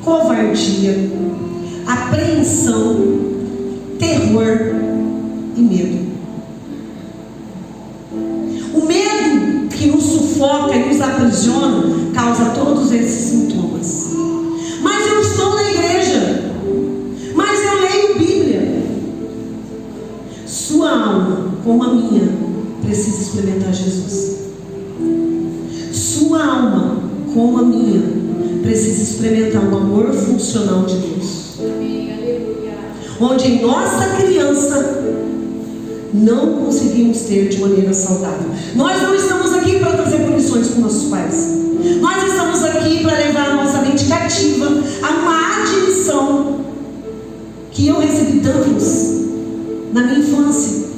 covardia, apreensão, terror e medo. O medo que nos sufoca e nos aprisiona causa todos esses sintomas. Mas eu estou na igreja, mas eu leio Bíblia. Sua alma como a minha, precisa experimentar Jesus. Sua alma, como a minha, precisa experimentar o amor funcional de Deus. Onde em nossa criança não conseguimos ter de maneira saudável. Nós não estamos aqui para trazer punições com nossos pais. Nós estamos aqui para levar a nossa mente cativa a uma admissão que eu recebi danos na minha infância,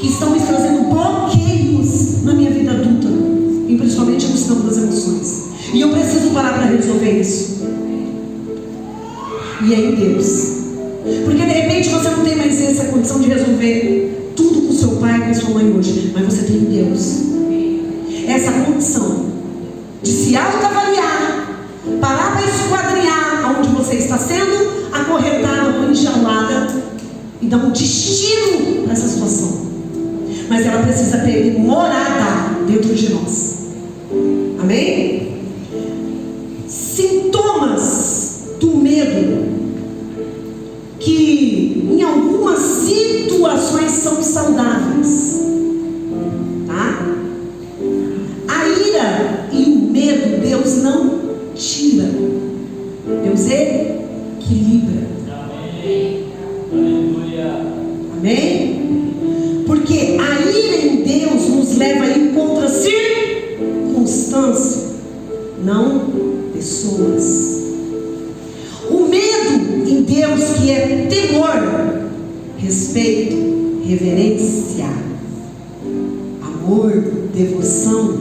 que estão me trazendo bloqueios na minha vida adulta, e principalmente no campo das emoções. E eu preciso parar para resolver isso. E é em Deus. Porque de repente você não tem mais essa condição de resolver tudo com seu pai e com sua mãe hoje, mas você tem em Deus essa condição de se autoavaliar, parar para esquadrinhar onde você está sendo acorrentada ou enjaulada e dar um destino para essa situação. Mas ela precisa ter morada dentro de nós. Amém? Sintomas do medo que em algumas situações são saudáveis, tá? A ira e o medo Deus não tira, Deus equilibra. Amém? Porque a ira em Deus nos leva a ir contra circunstância, não pessoas. O medo em Deus, que é temor, respeito, reverência, amor, devoção,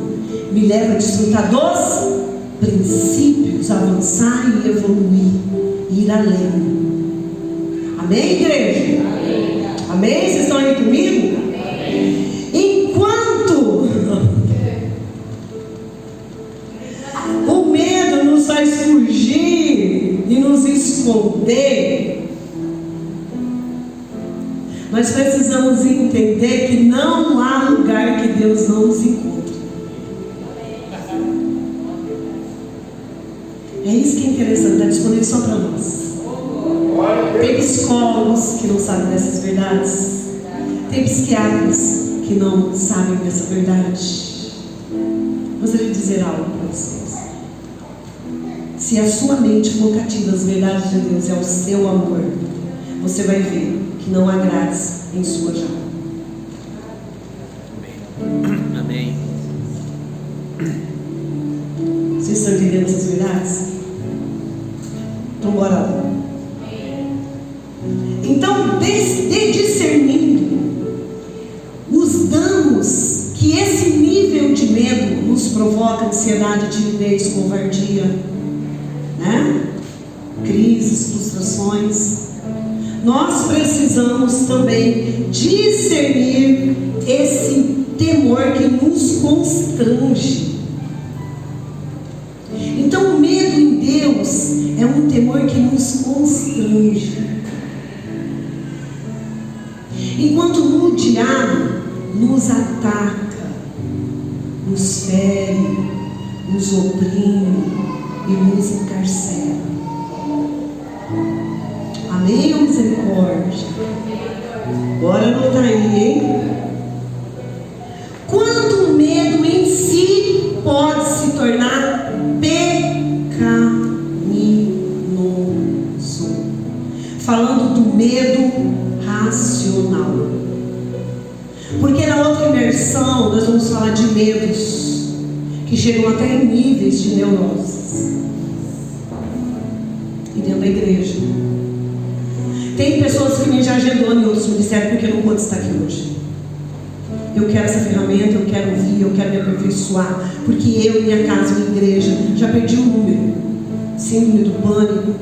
me leva a desfrutar dos princípios, avançar e evoluir, ir além. Amém, igreja? Amém? Amém? Vocês estão aí comigo? Amém. Enquanto o medo nos faz fugir e nos esconder, nós precisamos entender que não há lugar que Deus não nos encontre. É isso que é interessante, está disponível só para nós. Tem psicólogos que não sabem dessas verdades. Tem psiquiatras que não sabem dessa verdade. Gostaria de dizer algo para vocês. Se a sua mente for cativa às verdades de Deus, é o seu amor, você vai ver que não há grades em sua jaula. Amém. Vocês estão entendendo essas verdades? Então bora lá. Então, discernindo os danos que esse nível de medo nos provoca, ansiedade, timidez, covardia, né? Crises, frustrações, nós precisamos também discernir esse temor que nos constrange. Então, o medo em Deus é um temor que nos constrange. Enquanto no diabo nos ataca, nos fere, nos oprime e nos encarcera. Amém ou misericórdia? Bora anotar aí, hein? Quando o medo em si pode se tornar pecaminoso. Falando do medo racional. Porque na outra imersão nós vamos falar de medos que chegam até em níveis de neuroses. E dentro da igreja tem pessoas que me já agendou em outros ministérios porque não pode estar aqui hoje. Eu quero essa ferramenta, eu quero ouvir, eu quero me aperfeiçoar, porque eu, minha casa, minha igreja, já perdi o número. Síndrome do pânico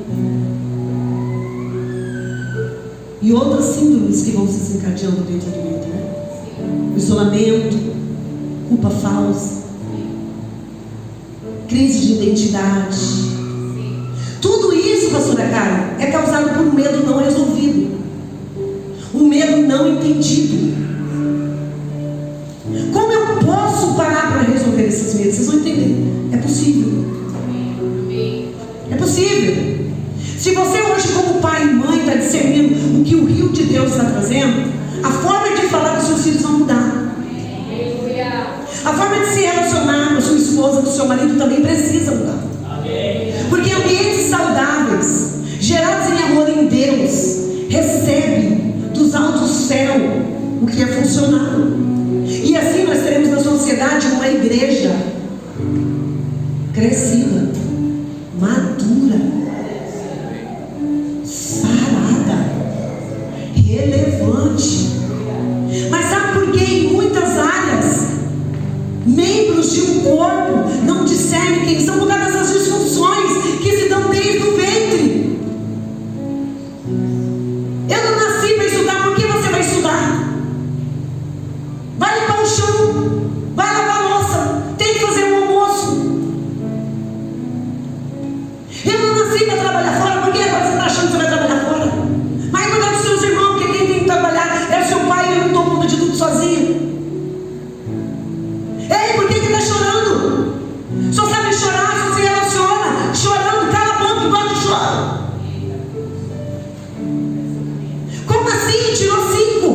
e outras síndromes que vão se desencadeando dentro de mim, né? Isolamento, culpa falsa, crise de identidade. Tudo isso, pastora Cara, é causado por um medo não resolvido, um medo não entendido. Como eu posso parar para resolver esses medos? Vocês vão entender. É possível. É possível. Se você hoje, como pai e mãe, está discernindo o que o rio de Deus está trazendo, a forma de falar dos seus filhos A forma de se relacionar com a sua esposa, com o seu marido também precisa mudar. Porque ambientes saudáveis, gerados em amor em Deus, recebem dos altos céu o que é funcional. E assim nós teremos na sociedade uma igreja crescida, madura, sarada, relevante. Mas sabe por que em muitas áreas membros de um corpo não discernem quem são por causa dessas disfunções que se dão desde o ventre? Eu não nasci para estudar. Por que você vai estudar? Vai limpar o chão, vai lavar a louça, tem que fazer um almoço. Eu não nasci para trabalhar fora. Por que agora você está achando que você vai trabalhar fora? Vai cuidar dos seus irmãos, porque quem tem que trabalhar é o seu pai, ele não toma conta de tudo sozinho. Ei, por que está chorando? Só sabe chorar, só se relaciona chorando, cala a boca igual de choro. Como assim? Tirou 5?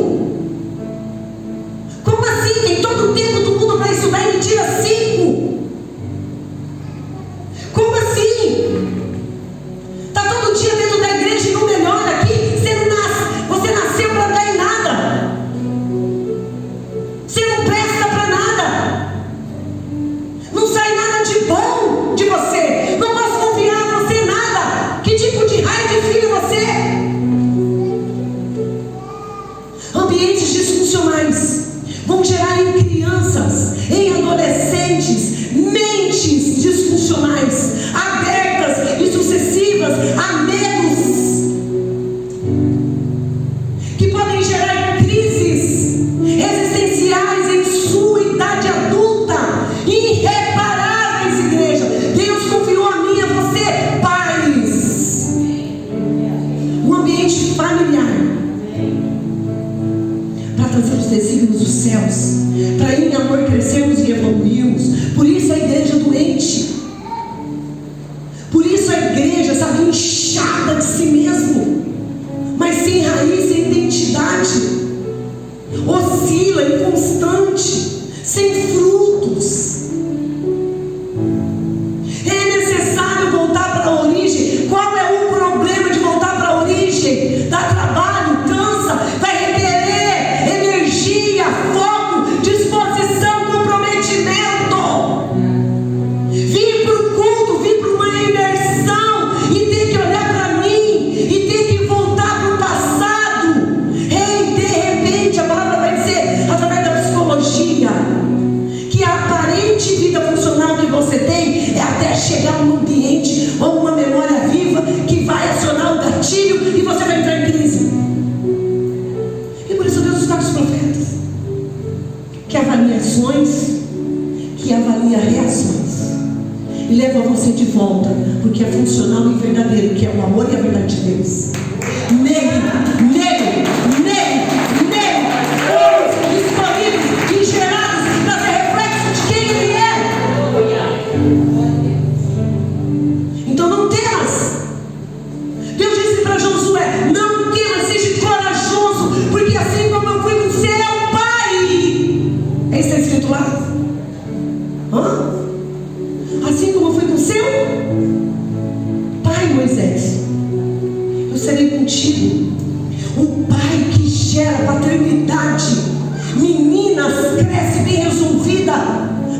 Como assim? Tem todo o tempo do mundo para estudar e ele tira 5? Como assim? Está todo dia dentro da igreja e não melhora aqui? Você nasceu para dar em nada. Você não presta para nada. Não sai nada de bom de você. Não posso confiar em você nada. Que tipo de raio de filho você é? Ambientes disfuncionais vão gerar em crianças, em adolescentes, mentes disfuncionais, abertas e sucessivas a medos que podem gerar crises existenciais em sua idade adulta, irreparáveis, igreja. Deus confiou a mim e a você, pais, um ambiente familiar para trazer os desígnios dos céus, para em amor crescermos e evoluirmos. Por isso a igreja doente, por isso a igreja, sabe, inchada de si mesmo, mas sem raiz e identidade, oscila, inconstante, sem frutos. É necessário voltar para a origem. Qual é o problema de voltar para a origem? Dá trabalho, cansa, vai requerer energia, foco, disposição, comprometimento. Vir para o culto, vir para uma imersão e ter que olhar para mim e ter que voltar para o passado. Ei, de repente a palavra vai dizer, através da psicologia, que a aparente vida funcional que você tem é até chegar num ambiente ou uma memória viva que vai acionar o gatilho e você vai entrar em crise. E por isso Deus está com os profetas, que avalia ações, que avalia reações, e leva você de volta, porque é funcional e verdadeiro, que é o amor e a verdade de Deus. Nele, todos disponíveis e gerados para ser reflexo de quem Ele é. Então não temas. Deus disse para Josué: não temas, seja corajoso, porque assim como eu fui com seu pai. É isso que está escrito lá? Assim como eu fui com seu pai, Moisés, eu serei contigo. Um pai que gera paternidade. Meninas, cresce bem resolvida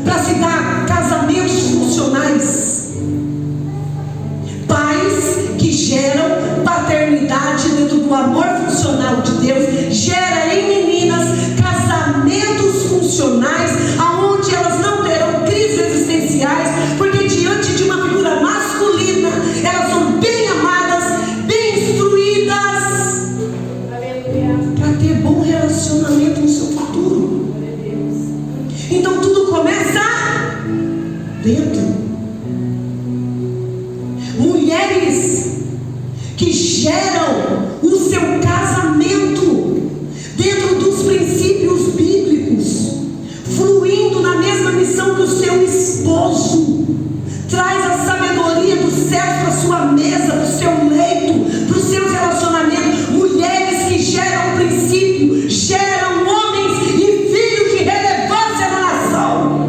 para se dar casamentos funcionais. Pais que geram paternidade dentro do amor funcional de Deus, gera em meninas casamentos funcionais, aonde elas não terão crises existenciais, porque diante de uma figura masculina, elas são bem amadas, bem instruídas, para ter bom relacionamento no seu futuro. Então tudo começa dentro. Mulheres que geram o seu casamento dentro dos princípios bíblicos, fluindo na mesma missão que o seu esposo, traz a sabedoria dos céus para a sua mesa, para o seu leito, para os seus relacionamentos. Mulheres que geram princípio, geram homens e filhos de relevância na nação.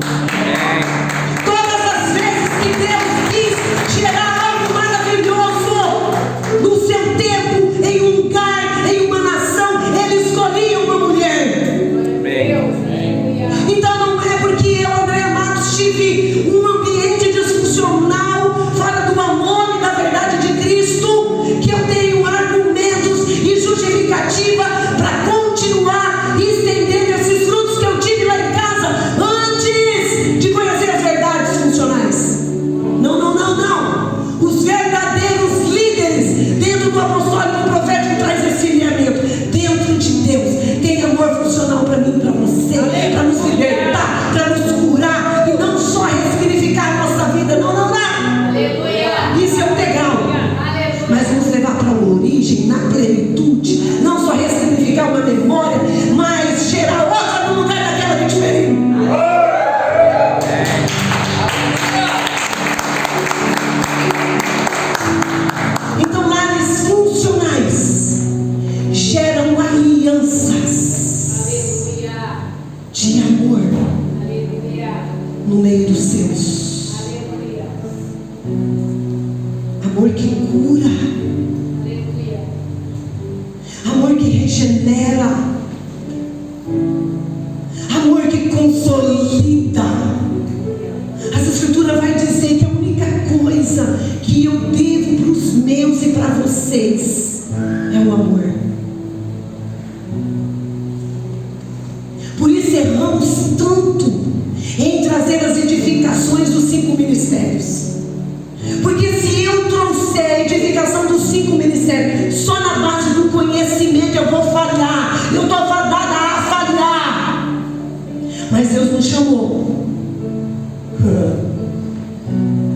no meio dos seus. Amor que cura, amor que regenera, amor que consolida. As Escrituras vai dizer que a única coisa que eu devo para os meus e para vocês é o amor. Por isso erramos tanto em trazer as edificações dos 5 ministérios. Porque se eu trouxer a edificação dos 5 ministérios só na base do conhecimento, eu vou falhar. Eu estou fadada a falhar. Mas Deus nos chamou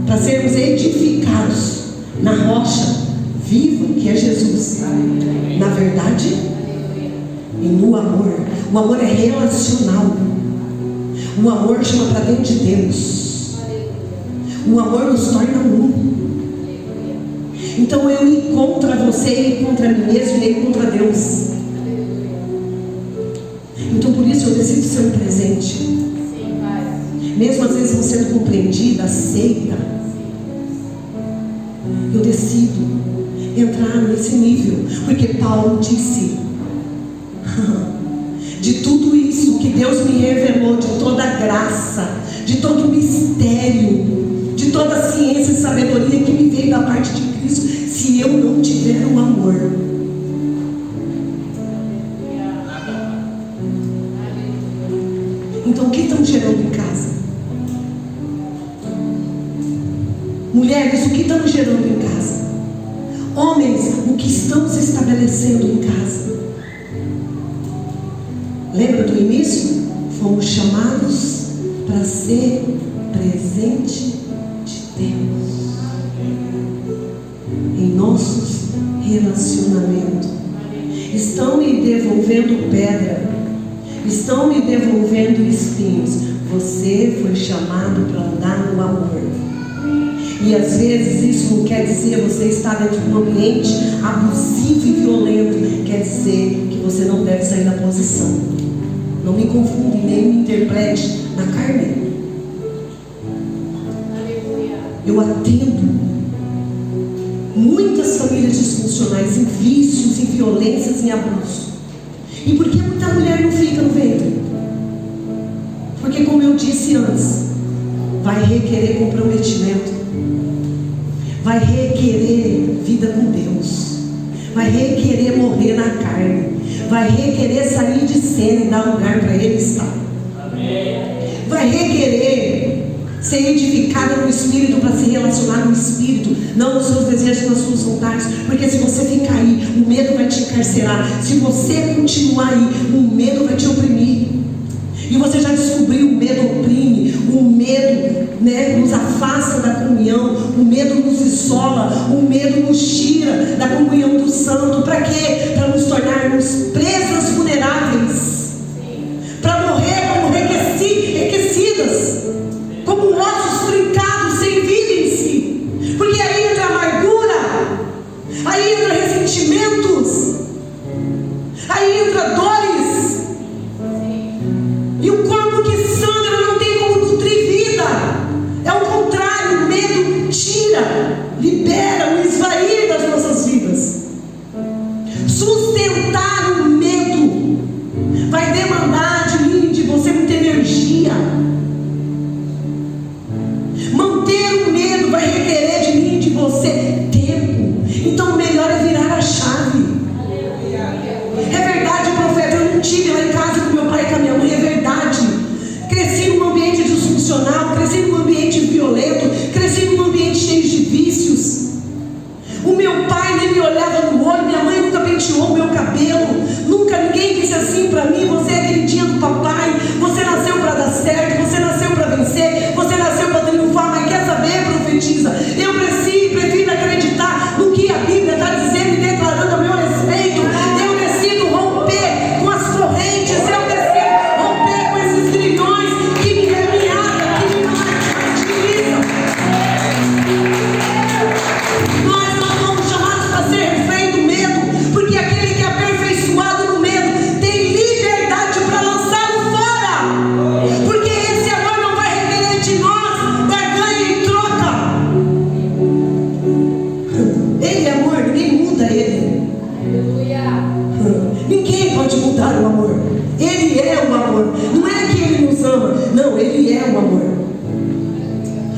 para sermos edificados na rocha viva que é Jesus, na verdade e no amor. O amor é relacional. O amor chama para dentro de Deus. O amor nos torna um. Então eu ir contra você, ir contra mim mesmo e ir contra Deus. Então por isso eu decido ser um presente. Mesmo às vezes não sendo compreendida, aceita, eu decido entrar nesse nível. Porque Paulo disse: de tudo isso que Deus me revelou, de toda a graça, de todo o mistério, de toda a ciência e sabedoria que me veio da parte de Cristo, se eu não tiver o amor, então o que estão gerando em casa? Mulheres, o que estamos gerando em casa? Homens, o que estamos estabelecendo em casa? Lembra do início? Fomos chamados para ser presente de Deus em nossos relacionamentos. Estão me devolvendo pedra, estão me devolvendo espinhos. Você foi chamado para andar no amor. E às vezes isso não quer dizer você estar dentro de um ambiente abusivo e violento. Quer dizer que você não deve sair da posição. Não me confunde, nem me interprete na carne. Eu atendo muitas famílias disfuncionais em vícios, em violências, em abuso. E por que muita mulher não fica no ventre? Porque, como eu disse antes, vai requerer comprometimento, vai requerer vida com Deus, vai requerer morrer na carne, vai requerer sair de cena e dar lugar para Ele estar. Vai requerer ser edificada no Espírito, para se relacionar no Espírito, não nos seus desejos, nas suas vontades. Porque se você ficar aí, o medo vai te encarcerar. Se você continuar aí, o medo vai te oprimir. E você já descobriu, o medo oprime, o medo, nos afasta da comunhão, o medo nos isola, o medo nos tira da comunhão do santo. Para quê? Para nos tornarmos presas vulneráveis, para morrer como enriquecidas, como ossos trincados, sem vida em si. Porque aí entra amargura, aí entra ressentimentos, aí entra dores. E o corpo que sangra não tem como nutrir vida. É o contrário, o medo tira, libera o esvair das nossas vidas. Sustentar o medo o amor.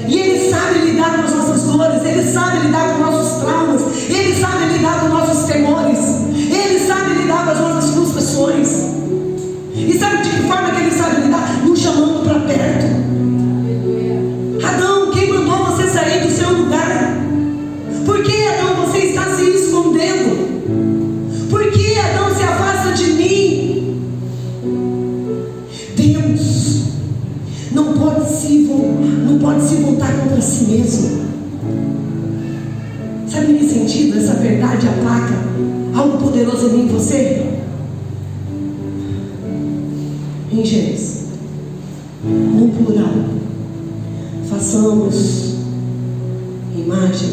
E Ele sabe lidar com as nossas dores, Ele sabe lidar com nossos traumas, Ele sabe lidar com nossos temores, Ele sabe lidar com as nossas frustrações. E sabe de que forma que Ele sabe lidar? Nos chamando para perto. Adão, quem mandou você sair do seu lugar? Por que, Adão, você está se escondendo? Por que, Adão, se afasta de mim? Deus não pode se voltar contra si mesmo. Sabe em que sentido essa verdade aplaca algo poderoso em mim e você? Em Gênesis, no plural, façamos imagem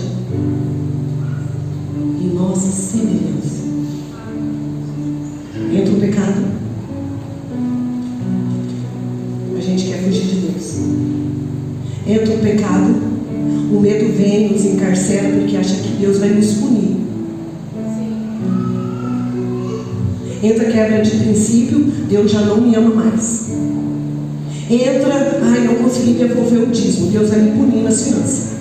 e nossa semelhança. Entra o pecado, a gente quer fugir de Deus. Entra o pecado, o medo vem e nos encarcera porque acha que Deus vai nos punir. Entra a quebra de princípio, Deus já não me ama mais. Entra, não consegui devolver o dízimo, Deus vai me punir nas finanças.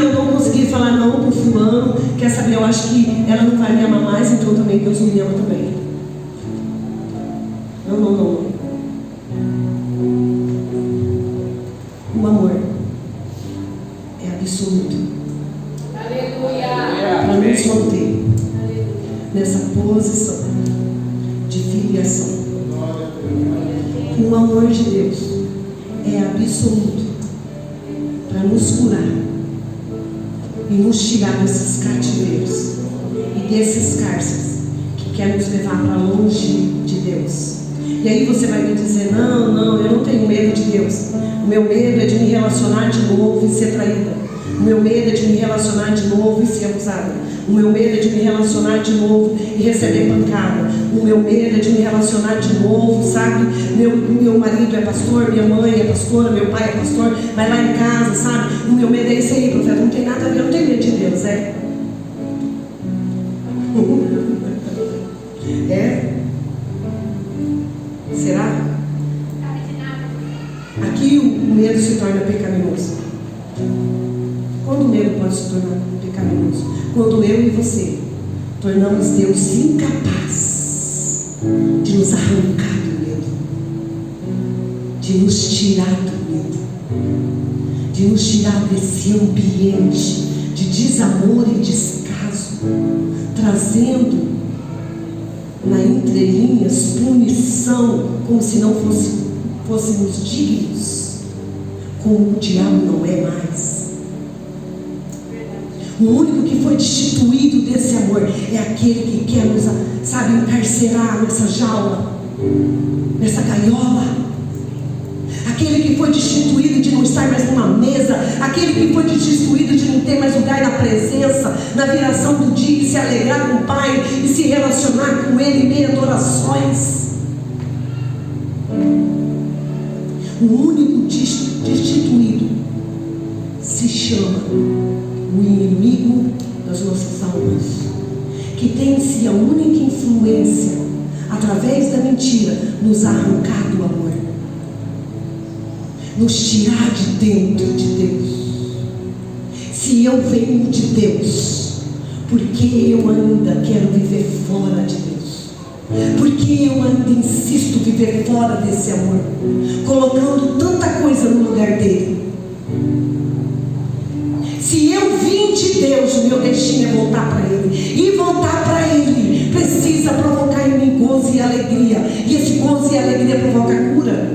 Eu não consegui falar não para o fulano, quer saber, eu acho que ela não vai me amar mais, então também Deus não me ama também. Não. O amor é absoluto. Aleluia. Para nos manter nessa posição de filiação. O amor de Deus é absoluto para nos curar e nos tirar desses cativeiros e desses cárceres que querem nos levar para longe de Deus. E aí você vai me dizer, não, eu não tenho medo de Deus. O meu medo é de me relacionar de novo e ser traída. O meu medo é de me relacionar de novo e ser abusada. O meu medo é de me relacionar de novo e receber pancada. O meu medo é de me relacionar de novo, sabe? Meu marido é pastor, minha mãe é pastora, meu pai é pastor, vai lá em casa, sabe? O meu medo é isso aí, profeta, não tem nada a ver, eu não tenho medo de Deus, é? É? Será? Aqui o medo se torna pecaminoso. Quando o medo pode se tornar pecaminoso? Quando eu e você tornamos Deus incapaz de nos arrancar do medo, de nos tirar do medo, de nos tirar desse ambiente de desamor e descaso, trazendo na entrelinhas punição, como se não fôssemos dignos, como o diabo não é mais. O único que foi destituído desse amor é aquele que quer nos, encarcerar nessa jaula, nessa gaiola. Aquele que foi destituído de não estar mais numa mesa, aquele que foi destituído de não ter mais lugar na presença, na viração do dia, e se alegrar com o Pai e se relacionar com Ele em meio a adorações. O único destituído se chama o inimigo das nossas almas, que tem em si a única influência, através da mentira, nos arrancar do amor, nos tirar de dentro de Deus. Se eu venho de Deus, porque eu ainda quero viver fora de Deus? Porque eu ainda insisto em viver fora desse amor, colocando tanta coisa no lugar dele? Se eu vim de Deus, o meu destino é voltar para Ele. E voltar para Ele precisa provocar em mim gozo e alegria. E esse gozo e alegria provoca cura.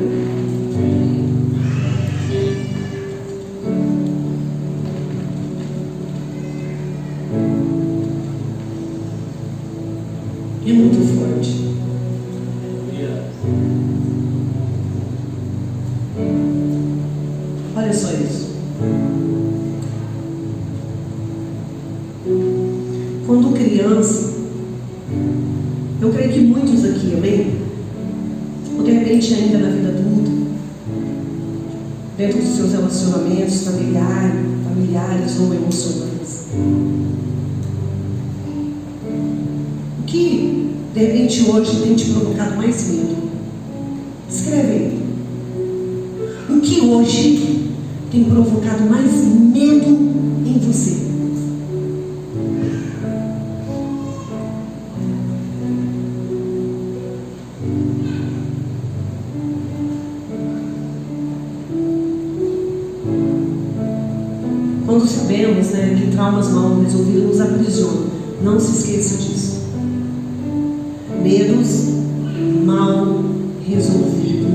É muito forte. Olha só isso. Quando criança, eu creio que muitos aqui, amém? Ou de repente ainda na vida adulta, dentro dos seus relacionamentos familiares ou emocionais, o que de repente hoje tem te provocado mais medo? Escreve aí. que hoje tem provocado mais medo em você? Quando sabemos, que traumas mal resolvidos nos aprisionam, não se esqueça disso. Medos mal resolvidos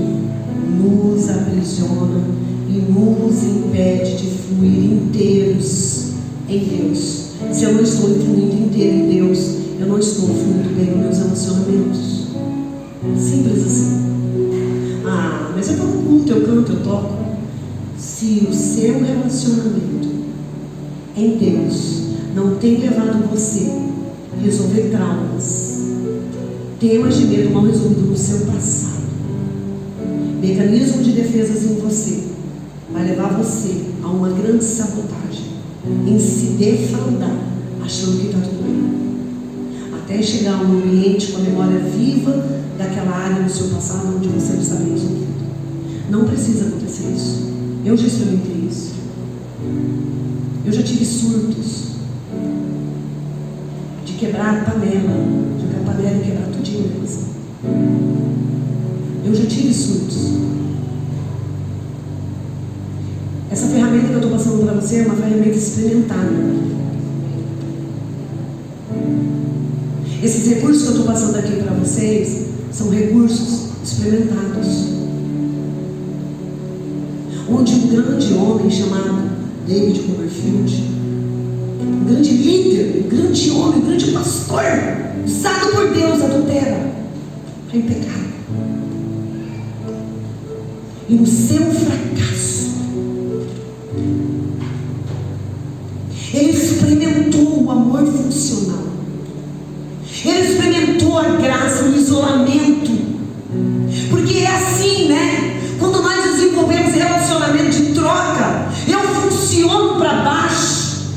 nos aprisiona e nos impede de fluir inteiros em Deus. Se eu não estou fluindo inteiro em Deus, eu não estou fluindo bem nos meus relacionamentos. Simples assim. Ah, mas eu estou no culto, eu canto, eu toco. Se o seu relacionamento em Deus não tem levado você a resolver traumas, temas de medo mal resolvidos no seu passado, mecanismo de defesas em você, vai levar você a uma grande sabotagem, em se defraudar, achando que está tudo bem, até chegar a um ambiente com a memória viva daquela área no seu passado onde você não está bem resolvido. Não precisa acontecer isso. Eu já experimentei isso. Eu já tive surtos de quebrar a panela, jogar a panela e quebrar tudinho na coisa. Eu já tive surtos. Essa ferramenta que eu estou passando para você é uma ferramenta experimentada. Esses recursos que eu estou passando aqui para vocês são recursos experimentados. Onde um grande homem chamado David Copperfield, um grande líder, um grande homem, um grande pastor, usado por Deus, adultera, em pecado. E no seu fracasso, ele experimentou o amor funcional. Ele experimentou a graça, o isolamento. Porque é assim, quando nós desenvolvemos relacionamento de troca, eu funciono para baixo.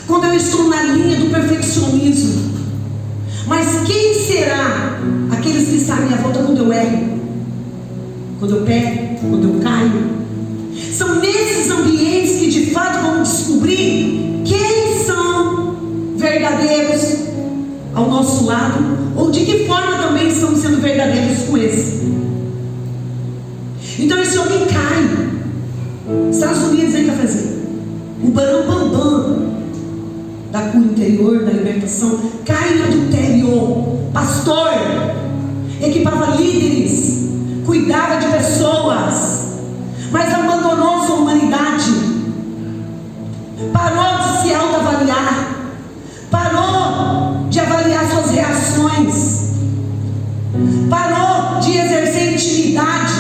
Quando eu estou na linha do perfeccionismo. Mas quem será aqueles que estão à minha volta quando eu erro? Quando eu pego? Quando eu caio? São nesses ambientes que de fato vamos descobrir quem são verdadeiros ao nosso lado, ou de que forma também estamos sendo verdadeiros com esse. Então esse homem cai. Estados Unidos aí, cafezinho. O bambambam da cura interior, da libertação, cai no adultério. Pastor, equipava líderes, cuidava de pessoas, mas abandonou sua humanidade. Parou de se autoavaliar, parou de avaliar suas reações, parou de exercer intimidade,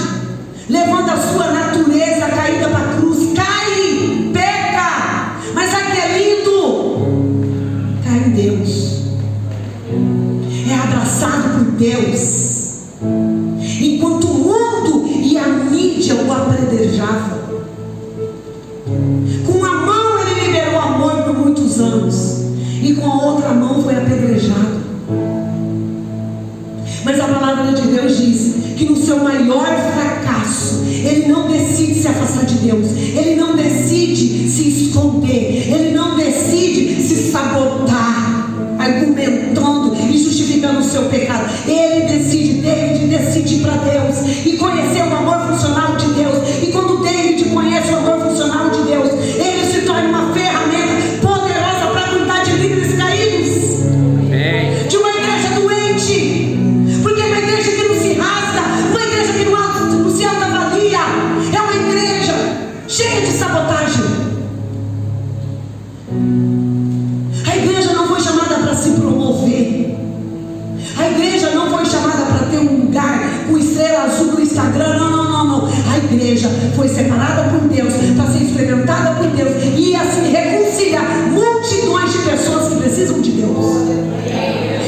levando a sua natureza caída para a cruz. Cai, peca, mas sabe que é lindo? Cai em Deus, é abraçado por Deus. Enquanto o mundo e a mídia o apedrejavam, com uma mão ele liberou amor por muitos anos, e com a outra mão foi apedrejado. Mas a palavra de Deus diz que no seu maior fracasso, ele não decide se afastar de Deus, ele não decide se esconder, ele não decide se sabotar, argumentando e justificando o seu pecado. Ele decide, David decide ir para Deus e conhecer o amor funcional de Deus. E quando David conhece o amor funcional de Deus, ele se torna uma ferramenta poderosa para cuidar de líderes caídos, de uma igreja doente. Porque é uma igreja que não se rasga, uma igreja que não se autoavalia, é uma igreja cheia de sabotagem. A igreja não foi chamada para se promover. A igreja não foi chamada para ter um lugar com estrela azul no Instagram. Não. A igreja foi separada por Deus para ser experimentada por Deus e assim reconciliar multidões de pessoas que precisam de Deus.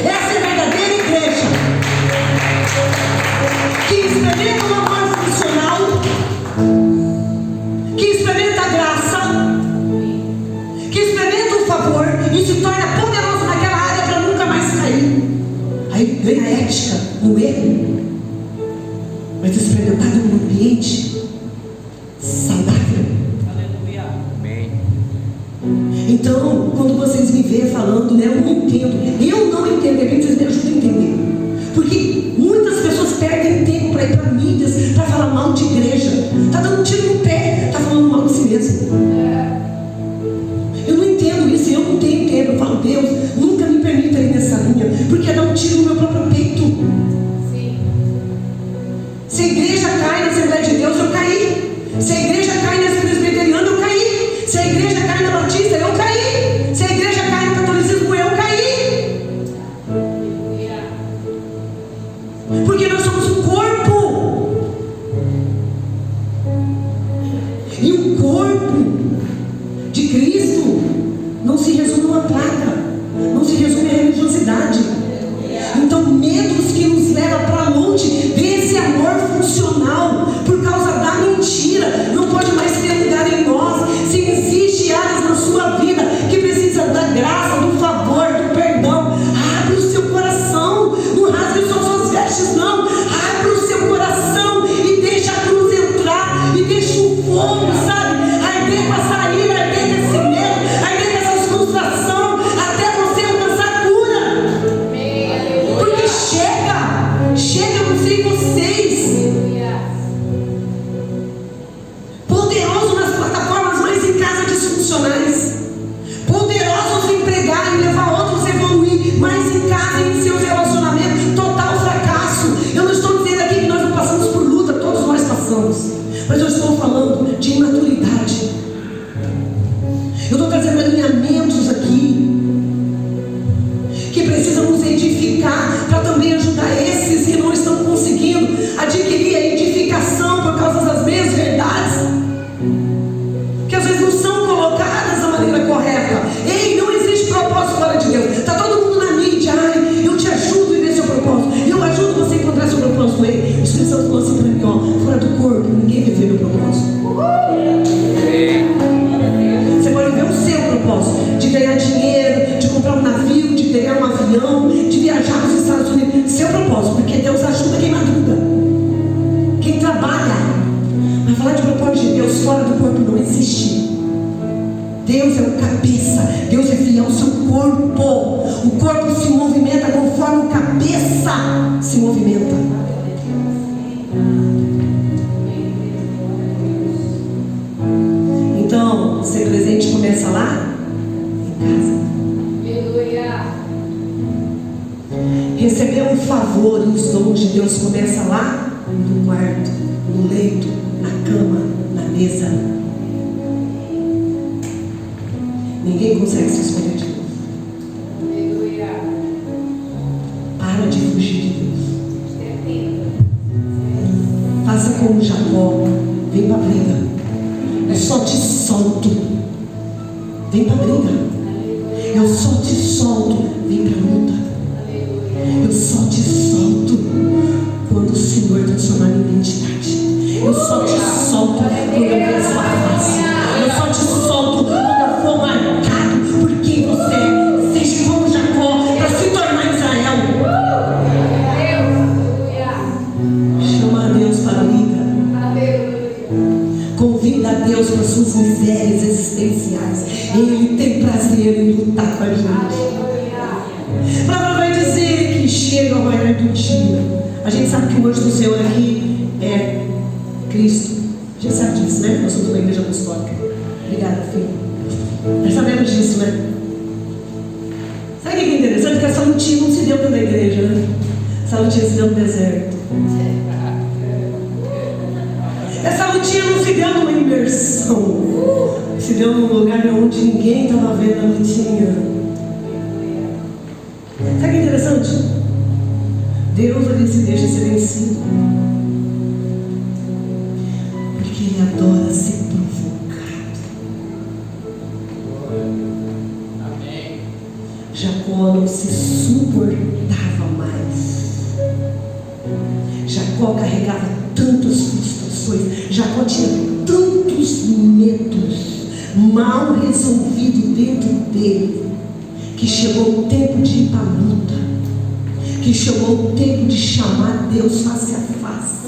Essa é a verdadeira igreja, que experimenta o amor funcional, que experimenta a graça, que experimenta o favor e se torna poderoso naquela área para nunca mais cair. Aí ganha ética no erro, mas experimentado num ambiente de igreja, está dando um tiro no pé, está falando mal de si mesmo. Eu não entendo isso, eu não tenho tempo. Eu falo, Deus, nunca me permita ir nessa linha, porque é dar um tiro no meu próprio peito. Sim. Se a igreja cai na Assembleia de Deus, eu caí. Se a igreja cai na presbiteriana, eu caí. Se a igreja cai na Batista, eu caí. Se a igreja cai no catolicismo, eu caí. Porque nós somos um corpo. E o corpo de Cristo não se resume a uma placa, não se resume a religiosidade. Então, medos que nos levam para longe desse amor funcional por causa da mentira não pode mais ter lugar em nós. Se existe áreas na sua vida que precisa da graça, do favor, do perdão, abre o seu coração, não rasgue só suas vestes, não. Abre o seu coração e deixa a cruz entrar e deixa o fogo, sabe, arder para sair, arder desse medo, arder dessa frustração, até você alcançar a cura. Porque chega, eu não sei vocês. Poderoso nas plataformas, mas em casa disfuncionais. Poderosos em pregar e levar outros a evoluir, mas em casa e em seus relacionamentos, total fracasso. Eu não estou dizendo aqui que nós não passamos por luta, todos nós passamos. Mas eu estou falando de imaturidade. Eu estou trazendo alinhamentos aqui que precisam nos edificar para também ajudar esses que não estão conseguindo adquirir a edificação por causa das mesmas verdades que às vezes não são colocadas da maneira correta. Ei, não existe propósito fora de Deus. Está todo mundo na mídia. Ai, eu te ajudo a ver seu propósito, eu ajudo você a encontrar seu propósito. Ei, o Espírito Santo falou assim para mim, ó, fora do corpo ninguém vai ver meu propósito. Você pode ver o seu propósito, de ganhar dinheiro, de comprar um navio, de ganhar um avião, de viajar nos Estados Unidos. Seu propósito, porque Deus ajuda quem madruga, quem trabalha. Mas falar de propósito de Deus fora do corpo não existe. Deus é o cabeça, Deus é fiel ao seu corpo. O corpo se movimenta conforme o cabeça se movimenta. Então, ser presente começa lá em casa. Aleluia. Receber um favor e os dons de Deus começa lá no quarto, no leito, na cama, na mesa. Ninguém consegue se esconder de Deus. Aleluia. Para de fugir de Deus. Faça como Jacó. Vem para a briga. Eu só te solto. Vem para a briga. Eu só te solto. Vem para a luta. Eu só te solto quando o Senhor transformar em identidade. Eu só te solto quando eu ver a sua face. Eu só te solto quando eu for marcado por quem você é. Seja como Jacó para se tornar Israel. Chama a Deus para a briga. Convida a Deus para suas misérias existenciais. Ele tem prazer em lutar com a gente. A palavra vai dizer que chega ao maior do dia. A gente sabe que o anjo do Senhor aqui é Cristo. A gente sabe disso, né? Nós somos uma igreja apostólica. Obrigada, filho. Nós sabemos disso, né? Sabe o que é interessante? Que essa lutinha não se deu dentro da igreja, né? Essa lutinha se deu no deserto. Essa lutinha não se deu numa imersão. Se deu num lugar onde ninguém estava vendo a lutinha. Sabe o que é interessante? Deus ali se deixa ser vencido. Porque Ele adora ser provocado. Amém. Jacó não se suportava mais. Jacó carregava tantas frustrações. Jacó tinha tantos medos mal resolvidos dentro dele, que chegou o tempo de ir para a luta, que chegou o tempo de chamar Deus face a face,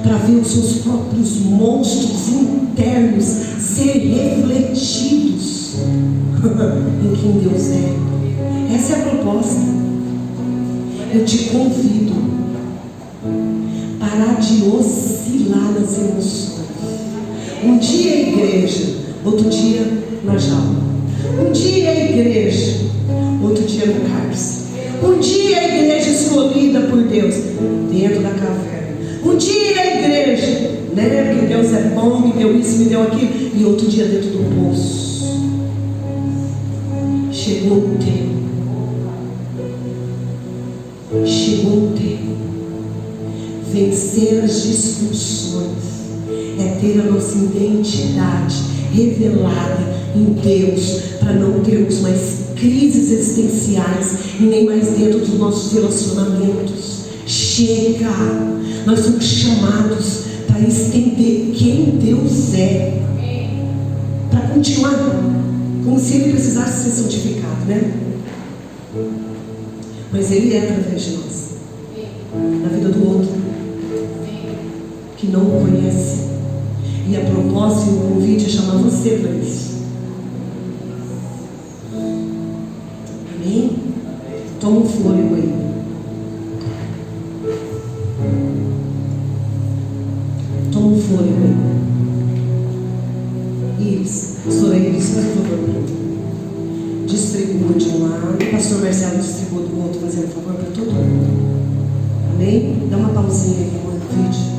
para ver os seus próprios monstros internos ser refletidos em quem Deus é. Essa é a proposta. Eu te convido parar de oscilar nas emoções. Um dia é igreja, outro dia na jaula. Um dia é igreja, outro dia no cárcere. Um dia é igreja escolhida por Deus, dentro da caverna. Um dia é igreja, né? Porque Deus é bom, me deu isso, me deu aquilo. E outro dia dentro do poço. Chegou o tempo. Chegou o tempo. Vencer as disfunções é ter a nossa identidade revelada em Deus, para não termos mais crises existenciais e nem mais dentro dos nossos relacionamentos. Chega! Nós somos chamados para estender quem Deus é, para continuar como se Ele precisasse ser santificado, né? Mas Ele é através de nós, na vida do outro que não o conhece. E a propósito e o convite é chamar você para isso. Amém? Toma um fôlego aí. Toma um fôlego aí. Iris, pastora Iris, faz um favor para mim. Distribua de um lado, o pastor Marcelo distribua do outro, fazendo favor para todo mundo. Amém? Dá uma pausinha aí no vídeo.